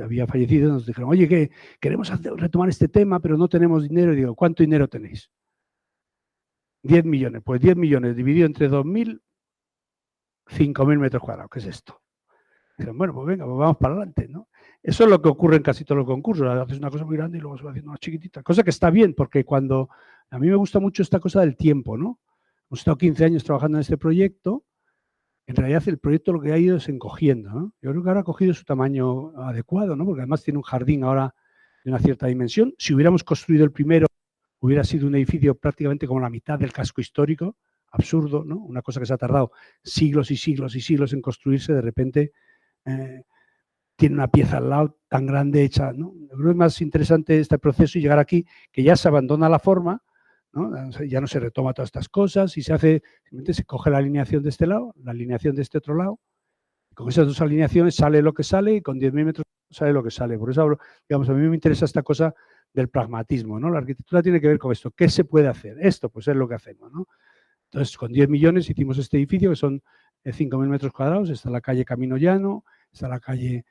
Speaker 2: había fallecido, nos dijeron, oye, que queremos retomar este tema, pero no tenemos dinero. Y digo, ¿cuánto dinero tenéis? 10 millones. Pues 10 millones dividido entre 2.000, 5.000 metros cuadrados. ¿Qué es esto? Dicen, bueno, pues venga, pues vamos para adelante, ¿no? Eso es lo que ocurre en casi todos los concursos. Haces una cosa muy grande y luego se va haciendo más chiquitita. Cosa que está bien, porque a mí me gusta mucho esta cosa del tiempo, ¿no? Hemos estado 15 años trabajando en este proyecto. En realidad el proyecto lo que ha ido es encogiendo, ¿no? Yo creo que ahora ha cogido su tamaño adecuado, ¿no? Porque además tiene un jardín ahora de una cierta dimensión. Si hubiéramos construido el primero, hubiera sido un edificio prácticamente como la mitad del casco histórico. Absurdo, ¿no? Una cosa que se ha tardado siglos y siglos y siglos en construirse, de repente tiene una pieza al lado tan grande hecha, ¿no? Yo creo que es más interesante este proceso y llegar aquí, que ya se abandona la forma, ¿no? Ya no se retoma todas estas cosas y se hace, simplemente se coge la alineación de este lado, la alineación de este otro lado, con esas dos alineaciones sale lo que sale y con 10.000 metros sale lo que sale. Por eso, digamos, a mí me interesa esta cosa del pragmatismo, ¿no? La arquitectura tiene que ver con esto. ¿Qué se puede hacer? Esto, pues es lo que hacemos, ¿no? Entonces, con 10 millones hicimos este edificio, que son 5.000 metros cuadrados. Está la calle Camino Llano, está la calle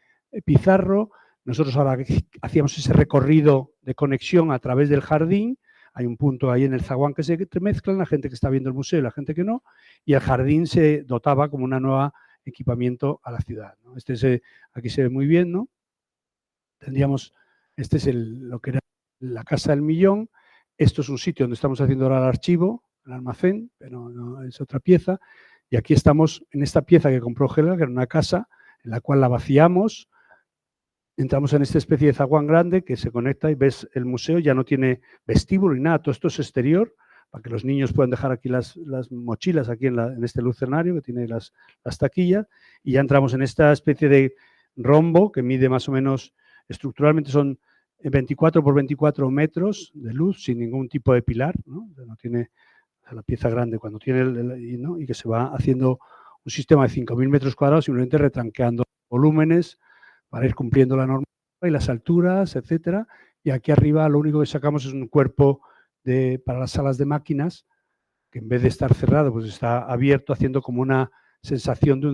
Speaker 2: Pizarro. Nosotros ahora hacíamos ese recorrido de conexión a través del jardín. Hay un punto ahí en el zaguán que se mezclan, la gente que está viendo el museo y la gente que no. Y el jardín se dotaba como una nueva equipamiento a la ciudad, ¿no? Aquí se ve muy bien, ¿no? Tendríamos, este es lo que era la Casa del Millón. Esto es un sitio donde estamos haciendo ahora el archivo, el almacén, pero no es otra pieza. Y aquí estamos en esta pieza que compró Helga, que era una casa en la cual la vaciamos. Entramos en esta especie de zaguán grande que se conecta y ves el museo, ya no tiene vestíbulo ni nada, todo esto es exterior, para que los niños puedan dejar aquí las mochilas aquí en este lucernario que tiene las taquillas, y ya entramos en esta especie de rombo que mide más o menos, estructuralmente son 24 por 24 metros de luz sin ningún tipo de pilar, ¿no? No tiene la pieza grande cuando tiene ¿no? Y que se va haciendo un sistema de 5.000 metros cuadrados simplemente retranqueando volúmenes para ir cumpliendo la norma y las alturas, etcétera. Y aquí arriba lo único que sacamos es un cuerpo para las salas de máquinas, que en vez de estar cerrado, pues está abierto, haciendo como una sensación de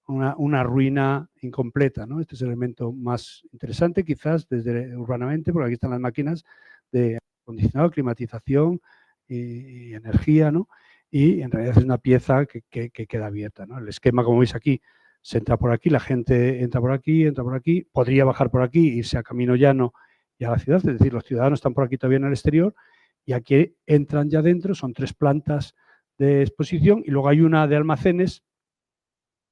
Speaker 2: una ruina incompleta, ¿no? Este es el elemento más interesante, quizás, desde urbanamente, porque aquí están las máquinas de acondicionado, climatización y energía, ¿no? Y en realidad es una pieza que queda abierta, ¿no? El esquema, como veis aquí, se entra por aquí, la gente entra por aquí, podría bajar por aquí, irse a Camino Llano y a la ciudad, es decir, los ciudadanos están por aquí todavía en el exterior y aquí entran ya dentro, son 3 plantas de exposición y luego hay una de almacenes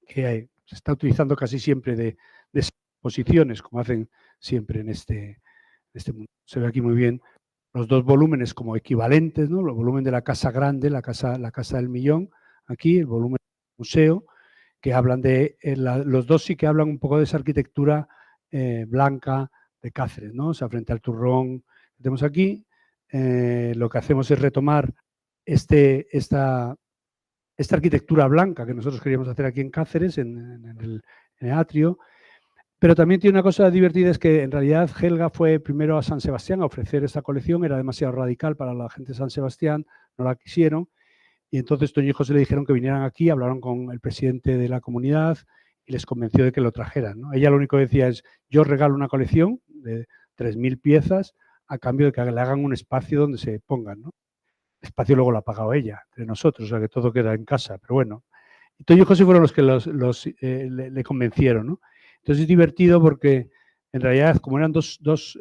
Speaker 2: que se está utilizando casi siempre de exposiciones, como hacen siempre en este mundo. Se ve aquí muy bien los 2 volúmenes como equivalentes, ¿no? El volumen de la Casa Grande, la casa del Millón, aquí, el volumen del museo, que hablan los dos sí que hablan un poco de esa arquitectura blanca de Cáceres, ¿no? O sea, frente al turrón que tenemos aquí, lo que hacemos es retomar esta arquitectura blanca que nosotros queríamos hacer aquí en Cáceres, en el atrio, pero también tiene una cosa divertida, es que en realidad Helga fue primero a San Sebastián a ofrecer esta colección, era demasiado radical para la gente de San Sebastián, no la quisieron, y entonces Toño y José le dijeron que vinieran aquí, hablaron con el presidente de la comunidad y les convenció de que lo trajeran, ¿no? Ella lo único que decía es, yo regalo una colección de 3.000 piezas a cambio de que le hagan un espacio donde se pongan, ¿no? El espacio luego lo ha pagado ella, entre nosotros, o sea que todo queda en casa, pero bueno. Y Toño y José fueron los que le convencieron, ¿no? Entonces es divertido porque en realidad, como eran dos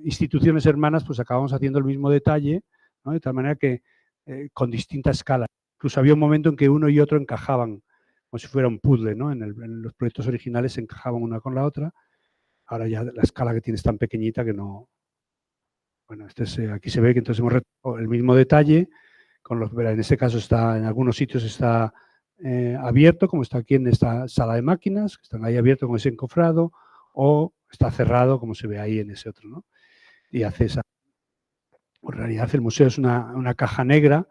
Speaker 2: instituciones hermanas, pues acabamos haciendo el mismo detalle, ¿no? De tal manera que con distinta escala. Incluso había un momento en que uno y otro encajaban, como si fuera un puzzle, ¿no? En los proyectos originales se encajaban una con la otra. Ahora ya la escala que tiene es tan pequeñita que no... Bueno, aquí se ve que entonces hemos retomado el mismo detalle, en este caso en algunos sitios está abierto, como está aquí en esta sala de máquinas, que están ahí abiertos con ese encofrado, o está cerrado, como se ve ahí en ese otro, ¿no? Y hace esa... En realidad el museo es una caja negra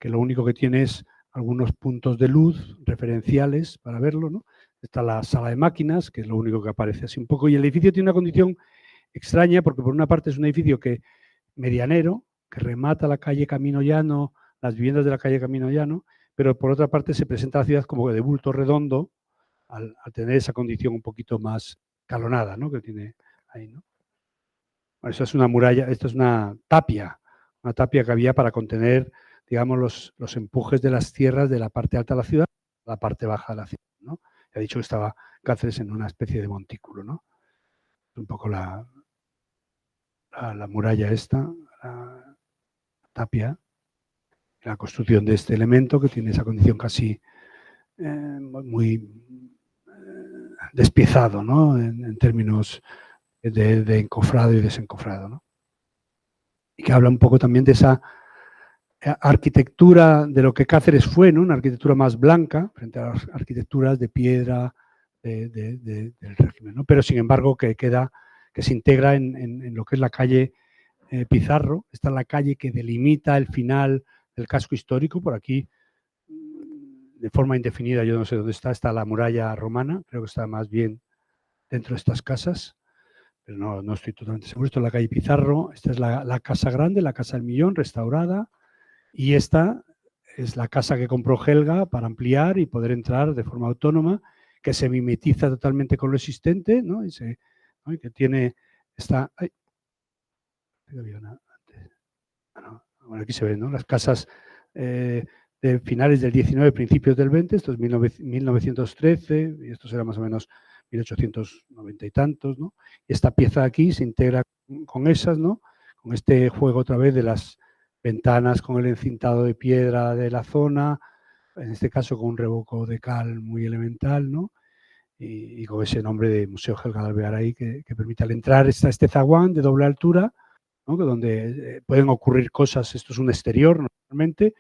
Speaker 2: que lo único que tiene es algunos puntos de luz referenciales para verlo, ¿no? Está la sala de máquinas, que es lo único que aparece así un poco, y el edificio tiene una condición extraña porque por una parte es un edificio medianero, que remata la calle Camino Llano, las viviendas de la calle Camino Llano, pero por otra parte se presenta la ciudad como de bulto redondo al tener esa condición un poquito más escalonada, ¿no? Que tiene ahí, ¿no? Bueno, esa es una muralla, esta es una tapia que había para contener, digamos, los empujes de las tierras de la parte alta de la ciudad a la parte baja de la ciudad, ¿no? Ya he dicho que estaba Cáceres en una especie de montículo, ¿no? Un poco la muralla esta, la tapia, la construcción de este elemento que tiene esa condición casi muy despiezado, ¿no? En términos de encofrado y desencofrado, ¿no? Y que habla un poco también de esa arquitectura de lo que Cáceres fue, ¿no? Una arquitectura más blanca frente a las arquitecturas de piedra, del régimen, ¿no? Pero sin embargo que se integra en lo que es la calle Pizarro. Esta es la calle que delimita el final del casco histórico. Por aquí, de forma indefinida, yo no sé dónde está la muralla romana, creo que está más bien dentro de estas casas, pero no estoy totalmente seguro. Esto es la calle Pizarro, esta es la Casa Grande, la Casa del Millón, restaurada, y esta es la casa que compró Helga para ampliar y poder entrar de forma autónoma, que se mimetiza totalmente con lo existente, ¿no? Y que tiene esta... Bueno, aquí se ven, ¿no? Las casas de finales del 19, principios del 20, esto es 1913, y esto será más o menos 1890 y tantos, ¿no? Y esta pieza de aquí se integra con esas, ¿no? Con este juego otra vez de las ventanas con el encintado de piedra de la zona, en este caso con un revoco de cal muy elemental, ¿no? Y con ese nombre de Museo Helga de Alvear ahí que permite al entrar está este zaguán de doble altura, ¿no? Donde pueden ocurrir cosas, esto es un exterior normalmente,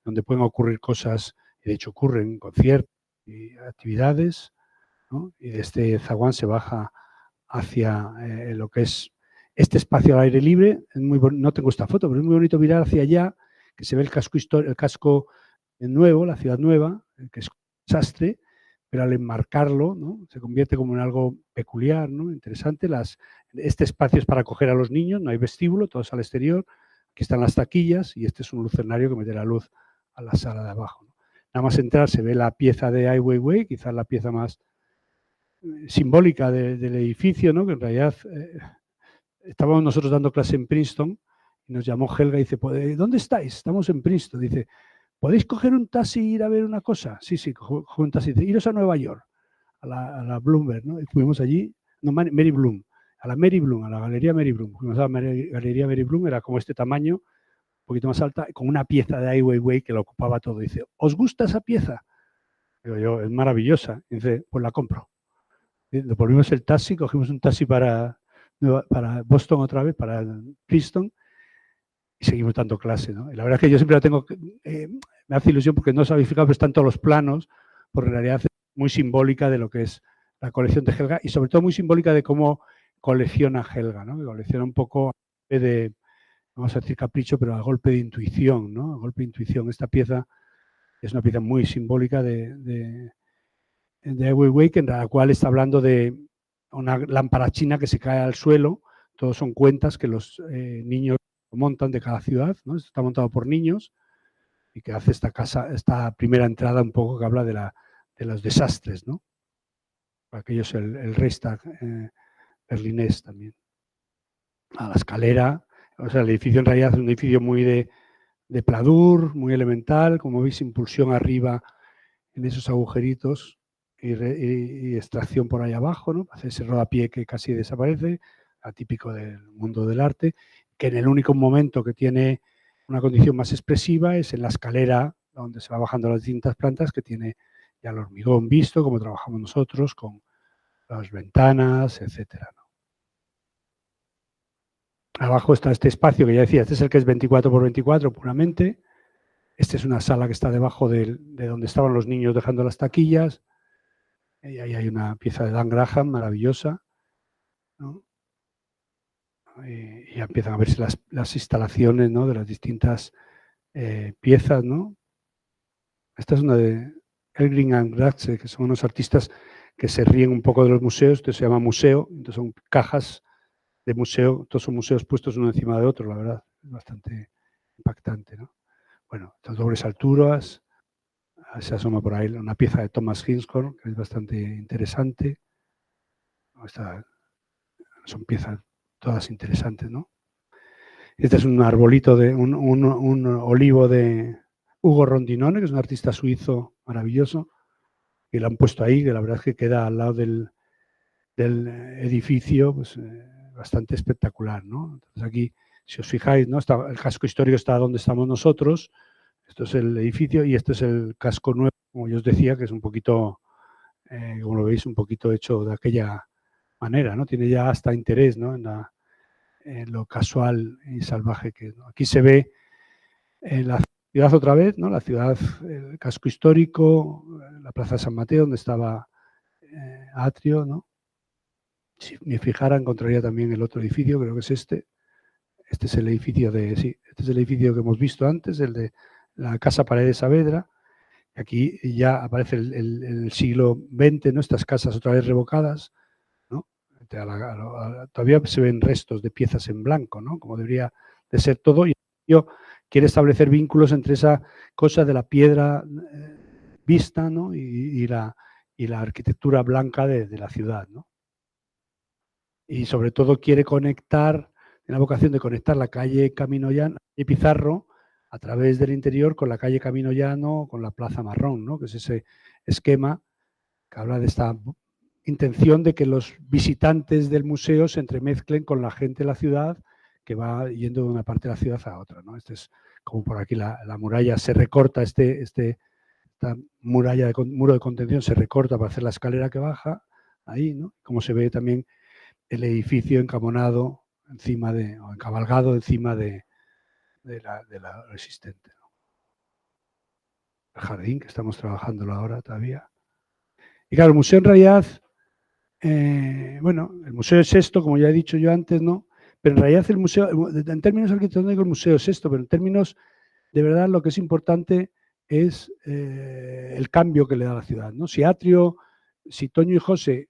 Speaker 2: donde pueden ocurrir cosas, y de hecho ocurren conciertos y actividades, ¿no? Y de este zaguán se baja hacia lo que es este espacio al aire libre. Es muy no tengo esta foto, pero es muy bonito mirar hacia allá, que se ve el casco nuevo, la ciudad nueva, que es un desastre, pero al enmarcarlo, ¿no? Se convierte como en algo peculiar, ¿no? Interesante. Este espacio es para acoger a los niños, no hay vestíbulo, todo es al exterior. Aquí están las taquillas y este es un lucernario que mete la luz a la sala de abajo, ¿no? Nada más entrar se ve la pieza de Ai Weiwei, quizás la pieza más simbólica del edificio, ¿no? Que en realidad estábamos nosotros dando clase en Princeton y nos llamó Helga y dice, ¿dónde estáis? Estamos en Princeton. Dice, ¿podéis coger un taxi e ir a ver una cosa? Sí, cojo un taxi. Dice, iros a Nueva York, a la Bloomberg, ¿no? Y fuimos allí, no, Mary Bloom, a la Mary Bloom, a la Galería Mary Bloom. Fuimos a la Galería Mary Bloom, era como este tamaño, un poquito más alta, con una pieza de Ai Weiwei que lo ocupaba todo. Dice, ¿os gusta esa pieza? Digo yo, es maravillosa. Y dice, pues la compro. Nos volvimos el taxi, cogimos un taxi para Boston otra vez, para Princeton, y seguimos dando clase, ¿no? Y la verdad es que yo siempre la tengo, me hace ilusión porque no os habéis fijado, pero están todos los planos, porque en realidad es muy simbólica de lo que es la colección de Helga y sobre todo muy simbólica de cómo colecciona Helga, ¿no? Que colecciona un poco de, vamos a decir capricho, pero a golpe de intuición, ¿no? A golpe de intuición. Esta pieza es una pieza muy simbólica de Ai Weiwei, en la cual está hablando de una lámpara china que se cae al suelo. Todos son cuentas que los niños montan de cada ciudad, ¿no? Esto está montado por niños y que hace esta primera entrada un poco que habla de los desastres, ¿no? Aquello es el Reichstag berlinés también. A la escalera, o sea, el edificio en realidad es un edificio muy de pladur, muy elemental, como veis, impulsión arriba en esos agujeritos y extracción por ahí abajo, ¿no? Hace ese rodapié que casi desaparece, atípico del mundo del arte, que en el único momento que tiene una condición más expresiva es en la escalera donde se va bajando las distintas plantas, que tiene ya el hormigón visto, como trabajamos nosotros, con las ventanas, etcétera, ¿no? Abajo está este espacio que ya decía, este es el que es 24 por 24 puramente. Esta es una sala que está debajo de donde estaban los niños dejando las taquillas. Y ahí hay una pieza de Dan Graham maravillosa, ¿no? Y ya empiezan a verse las instalaciones, ¿no? De las distintas piezas, ¿no? Esta es una de Elgrin and Gratze, que son unos artistas que se ríen un poco de los museos. Esto se llama museo, entonces son cajas de museo, todos son museos puestos uno encima de otro, la verdad, es bastante impactante, ¿no? Bueno, estas dobles alturas, se asoma por ahí una pieza de Thomas Hinscore, que es bastante interesante. Son piezas todas interesantes, ¿no? Este es un arbolito, un olivo de Ugo Rondinone, que es un artista suizo maravilloso, que lo han puesto ahí, que la verdad es que queda al lado del edificio, pues bastante espectacular, ¿no? Entonces aquí, si os fijáis, ¿no? El casco histórico está donde estamos nosotros, esto es el edificio y este es el casco nuevo, como yo os decía, que es un poquito, como lo veis, un poquito hecho de aquella manera, ¿no? Tiene ya hasta interés, ¿no? En lo casual y salvaje que es, ¿no? Aquí se ve la ciudad otra vez, ¿no? La ciudad, el casco histórico, la Plaza de San Mateo, donde estaba atrio, ¿no? Si me fijara encontraría también el otro edificio, creo que es este. Este es el edificio este es el edificio que hemos visto antes, el de la Casa Paredes Saavedra. Aquí ya aparece el siglo XX, ¿no? Estas casas otra vez revocadas, ¿no? Todavía se ven restos de piezas en blanco, ¿no? Como debería de ser todo. Y quiere establecer vínculos entre esa cosa de la piedra vista, ¿no? y la arquitectura blanca de la ciudad, ¿no? Y sobre todo quiere conectar, tiene la vocación de conectar la calle Camino Llano y Pizarro a través del interior con la calle Camino Llano, con la Plaza Marrón, ¿no? Que es ese esquema que habla de esta intención de que los visitantes del museo se entremezclen con la gente de la ciudad que va yendo de una parte de la ciudad a otra, ¿no? Este es como por aquí la muralla se recorta, esta muralla muro de contención se recorta para hacer la escalera que baja ahí, ¿no? Como se ve también el edificio encamonado encima o encabalgado encima de la resistente, ¿no? El jardín, que estamos trabajándolo ahora todavía. Y claro, el museo en realidad, bueno, el museo es esto, como ya he dicho yo antes, ¿no? Pero en realidad el museo, en términos arquitectónicos, el museo es esto, pero en términos de verdad lo que es importante es el cambio que le da a la ciudad, ¿no? Si Toño y José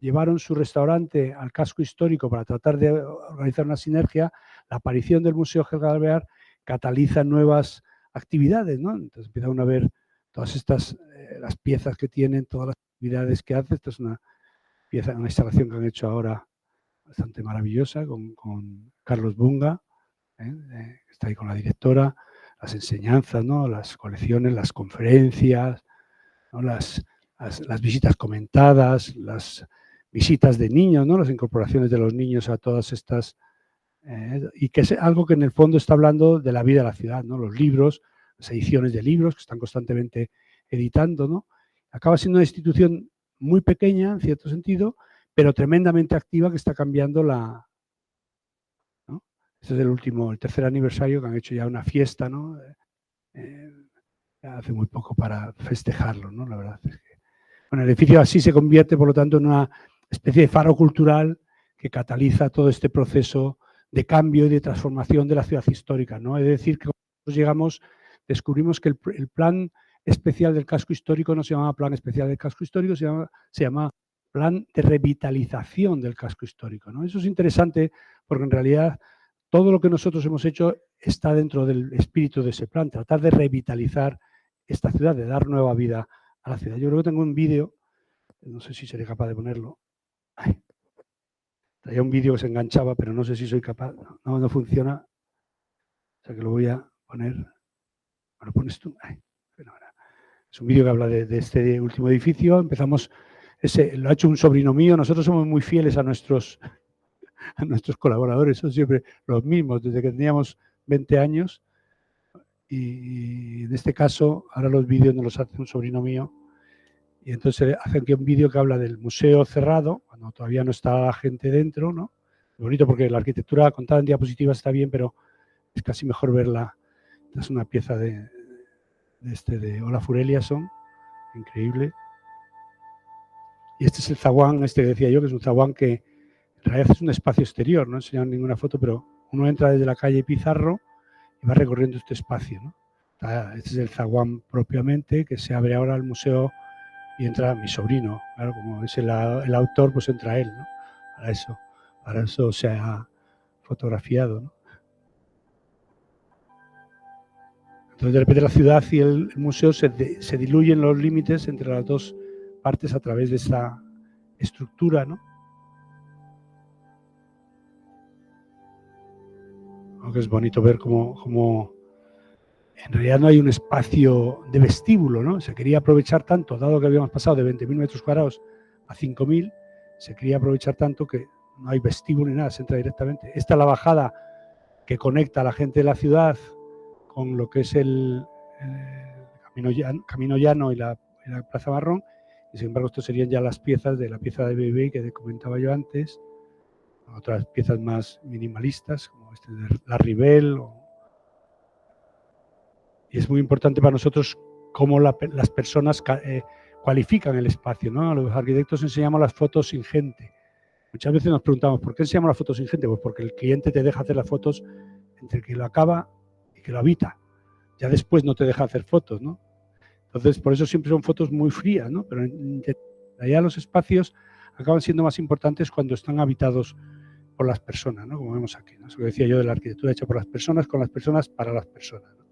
Speaker 2: llevaron su restaurante al casco histórico para tratar de organizar una sinergia, la aparición del Museo Helga de Alvear cataliza nuevas actividades, ¿no? Entonces empieza uno a ver todas estas, las piezas que tienen, todas las actividades que hace. Esta es una instalación que han hecho ahora bastante maravillosa con Carlos Bunga, que está ahí con la directora, las enseñanzas, ¿no? Las colecciones, las conferencias, ¿no? Las visitas comentadas, las visitas de niños, ¿no? Las incorporaciones de los niños a todas estas, y que es algo que en el fondo está hablando de la vida de la ciudad, ¿no? Los libros, las ediciones de libros que están constantemente editando, ¿no? Acaba siendo una institución muy pequeña, en cierto sentido, pero tremendamente activa, que está cambiando ¿no? Este es el tercer aniversario, que han hecho ya una fiesta, ¿no? Hace muy poco para festejarlo, ¿no? La verdad es que, bueno, el edificio así se convierte, por lo tanto, en una especie de faro cultural que cataliza todo este proceso de cambio y de transformación de la ciudad histórica, ¿no? Es decir, que cuando nosotros llegamos, descubrimos que el plan especial del casco histórico no se llama plan especial del casco histórico, se llama plan de revitalización del casco histórico, ¿no? Eso es interesante porque en realidad todo lo que nosotros hemos hecho está dentro del espíritu de ese plan, tratar de revitalizar esta ciudad, de dar nueva vida a la ciudad. Yo creo que tengo un vídeo, no sé si seré capaz de ponerlo. Ay, traía un vídeo que se enganchaba, pero no sé si soy capaz. No funciona. O sea que lo voy a poner. ¿Me lo pones tú? Ay, es un vídeo que habla de este último edificio. Empezamos, lo ha hecho un sobrino mío. Nosotros somos muy fieles a nuestros colaboradores, son siempre los mismos, desde que teníamos 20 años. Y en este caso, ahora los vídeos nos los hace un sobrino mío. Y entonces hacen aquí un vídeo que habla del museo cerrado, cuando todavía no está la gente dentro, ¿no? Es bonito porque la arquitectura contada en diapositivas está bien, pero es casi mejor verla. Esta es una pieza de Olafur Eliasson, increíble. Y este es el zaguán, que decía yo, que es un zaguán que en realidad es un espacio exterior, no he enseñado ninguna foto, pero uno entra desde la calle Pizarro y va recorriendo este espacio, ¿no? Este es el zaguán propiamente, que se abre ahora al museo y entra mi sobrino, claro, como es el autor, pues entra él, ¿no? Para eso se ha fotografiado, ¿no? Entonces, de repente la ciudad y el museo se diluyen los límites entre las dos partes a través de esta estructura, ¿no? Aunque es bonito ver cómo en realidad no hay un espacio de vestíbulo, ¿no? Se quería aprovechar tanto, dado que habíamos pasado de 20.000 metros cuadrados a 5.000, se quería aprovechar tanto que no hay vestíbulo ni nada, se entra directamente. Esta es la bajada que conecta a la gente de la ciudad con lo que es el Camino Llano y la Plaza Marrón, y sin embargo, estos serían ya las piezas de la pieza de BB que comentaba yo antes, otras piezas más minimalistas, como este de la Ribel. Y es muy importante para nosotros cómo las personas, cualifican el espacio, ¿no? Los arquitectos enseñamos las fotos sin gente. Muchas veces nos preguntamos, ¿por qué enseñamos las fotos sin gente? Pues porque el cliente te deja hacer las fotos entre el que lo acaba y que lo habita. Ya después no te deja hacer fotos, ¿no? Entonces, por eso siempre son fotos muy frías, ¿no? Pero allá los espacios acaban siendo más importantes cuando están habitados por las personas, ¿no? Como vemos aquí, ¿no? Eso que decía yo de la arquitectura hecha por las personas, con las personas, para las personas, ¿no?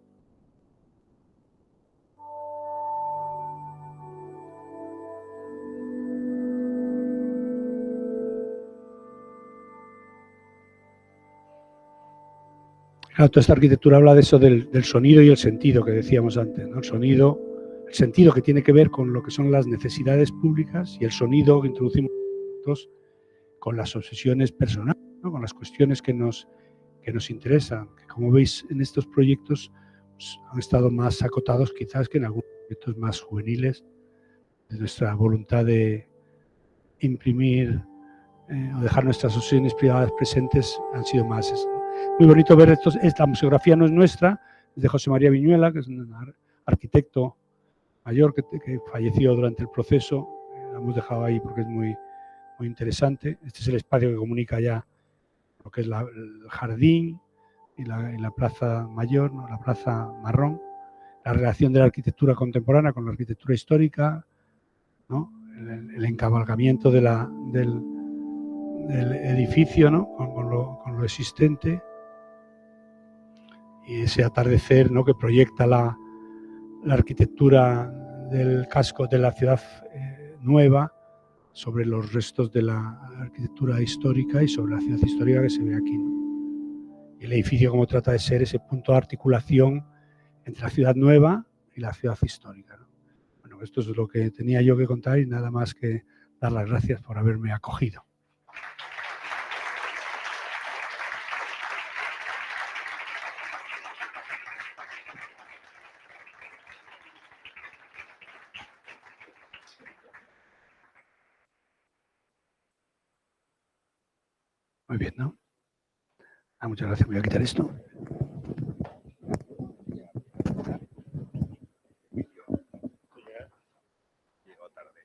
Speaker 2: Claro, toda esta arquitectura habla de eso del sonido y el sentido que decíamos antes, ¿no? El sonido, el sentido que tiene que ver con lo que son las necesidades públicas y el sonido que introducimos con las obsesiones personales, ¿no? Con las cuestiones que nos interesan, que como veis en estos proyectos pues, han estado más acotados quizás que en algunos proyectos más juveniles, de nuestra voluntad de imprimir o dejar nuestras obsesiones privadas presentes han sido más. Es muy bonito ver estos. Esta museografía no es nuestra, es de José María Viñuela, que es un arquitecto mayor que falleció durante el proceso. La hemos dejado ahí porque es muy interesante. Este es el espacio que comunica ya lo que es el jardín y la plaza mayor, ¿no? La plaza marrón, la relación de la arquitectura contemporánea con la arquitectura histórica, ¿no? El encabalgamiento del edificio, ¿no? con lo existente, y ese atardecer, ¿no? Que proyecta la arquitectura del casco de la ciudad nueva sobre los restos de la arquitectura histórica y sobre la ciudad histórica que se ve aquí, ¿no? Y el edificio como trata de ser ese punto de articulación entre la ciudad nueva y la ciudad histórica, ¿no? Bueno, esto es lo que tenía yo que contar y nada más que dar las gracias por haberme acogido. Muy bien, ¿no? Muchas gracias. Me voy a quitar esto.
Speaker 3: Llego tarde.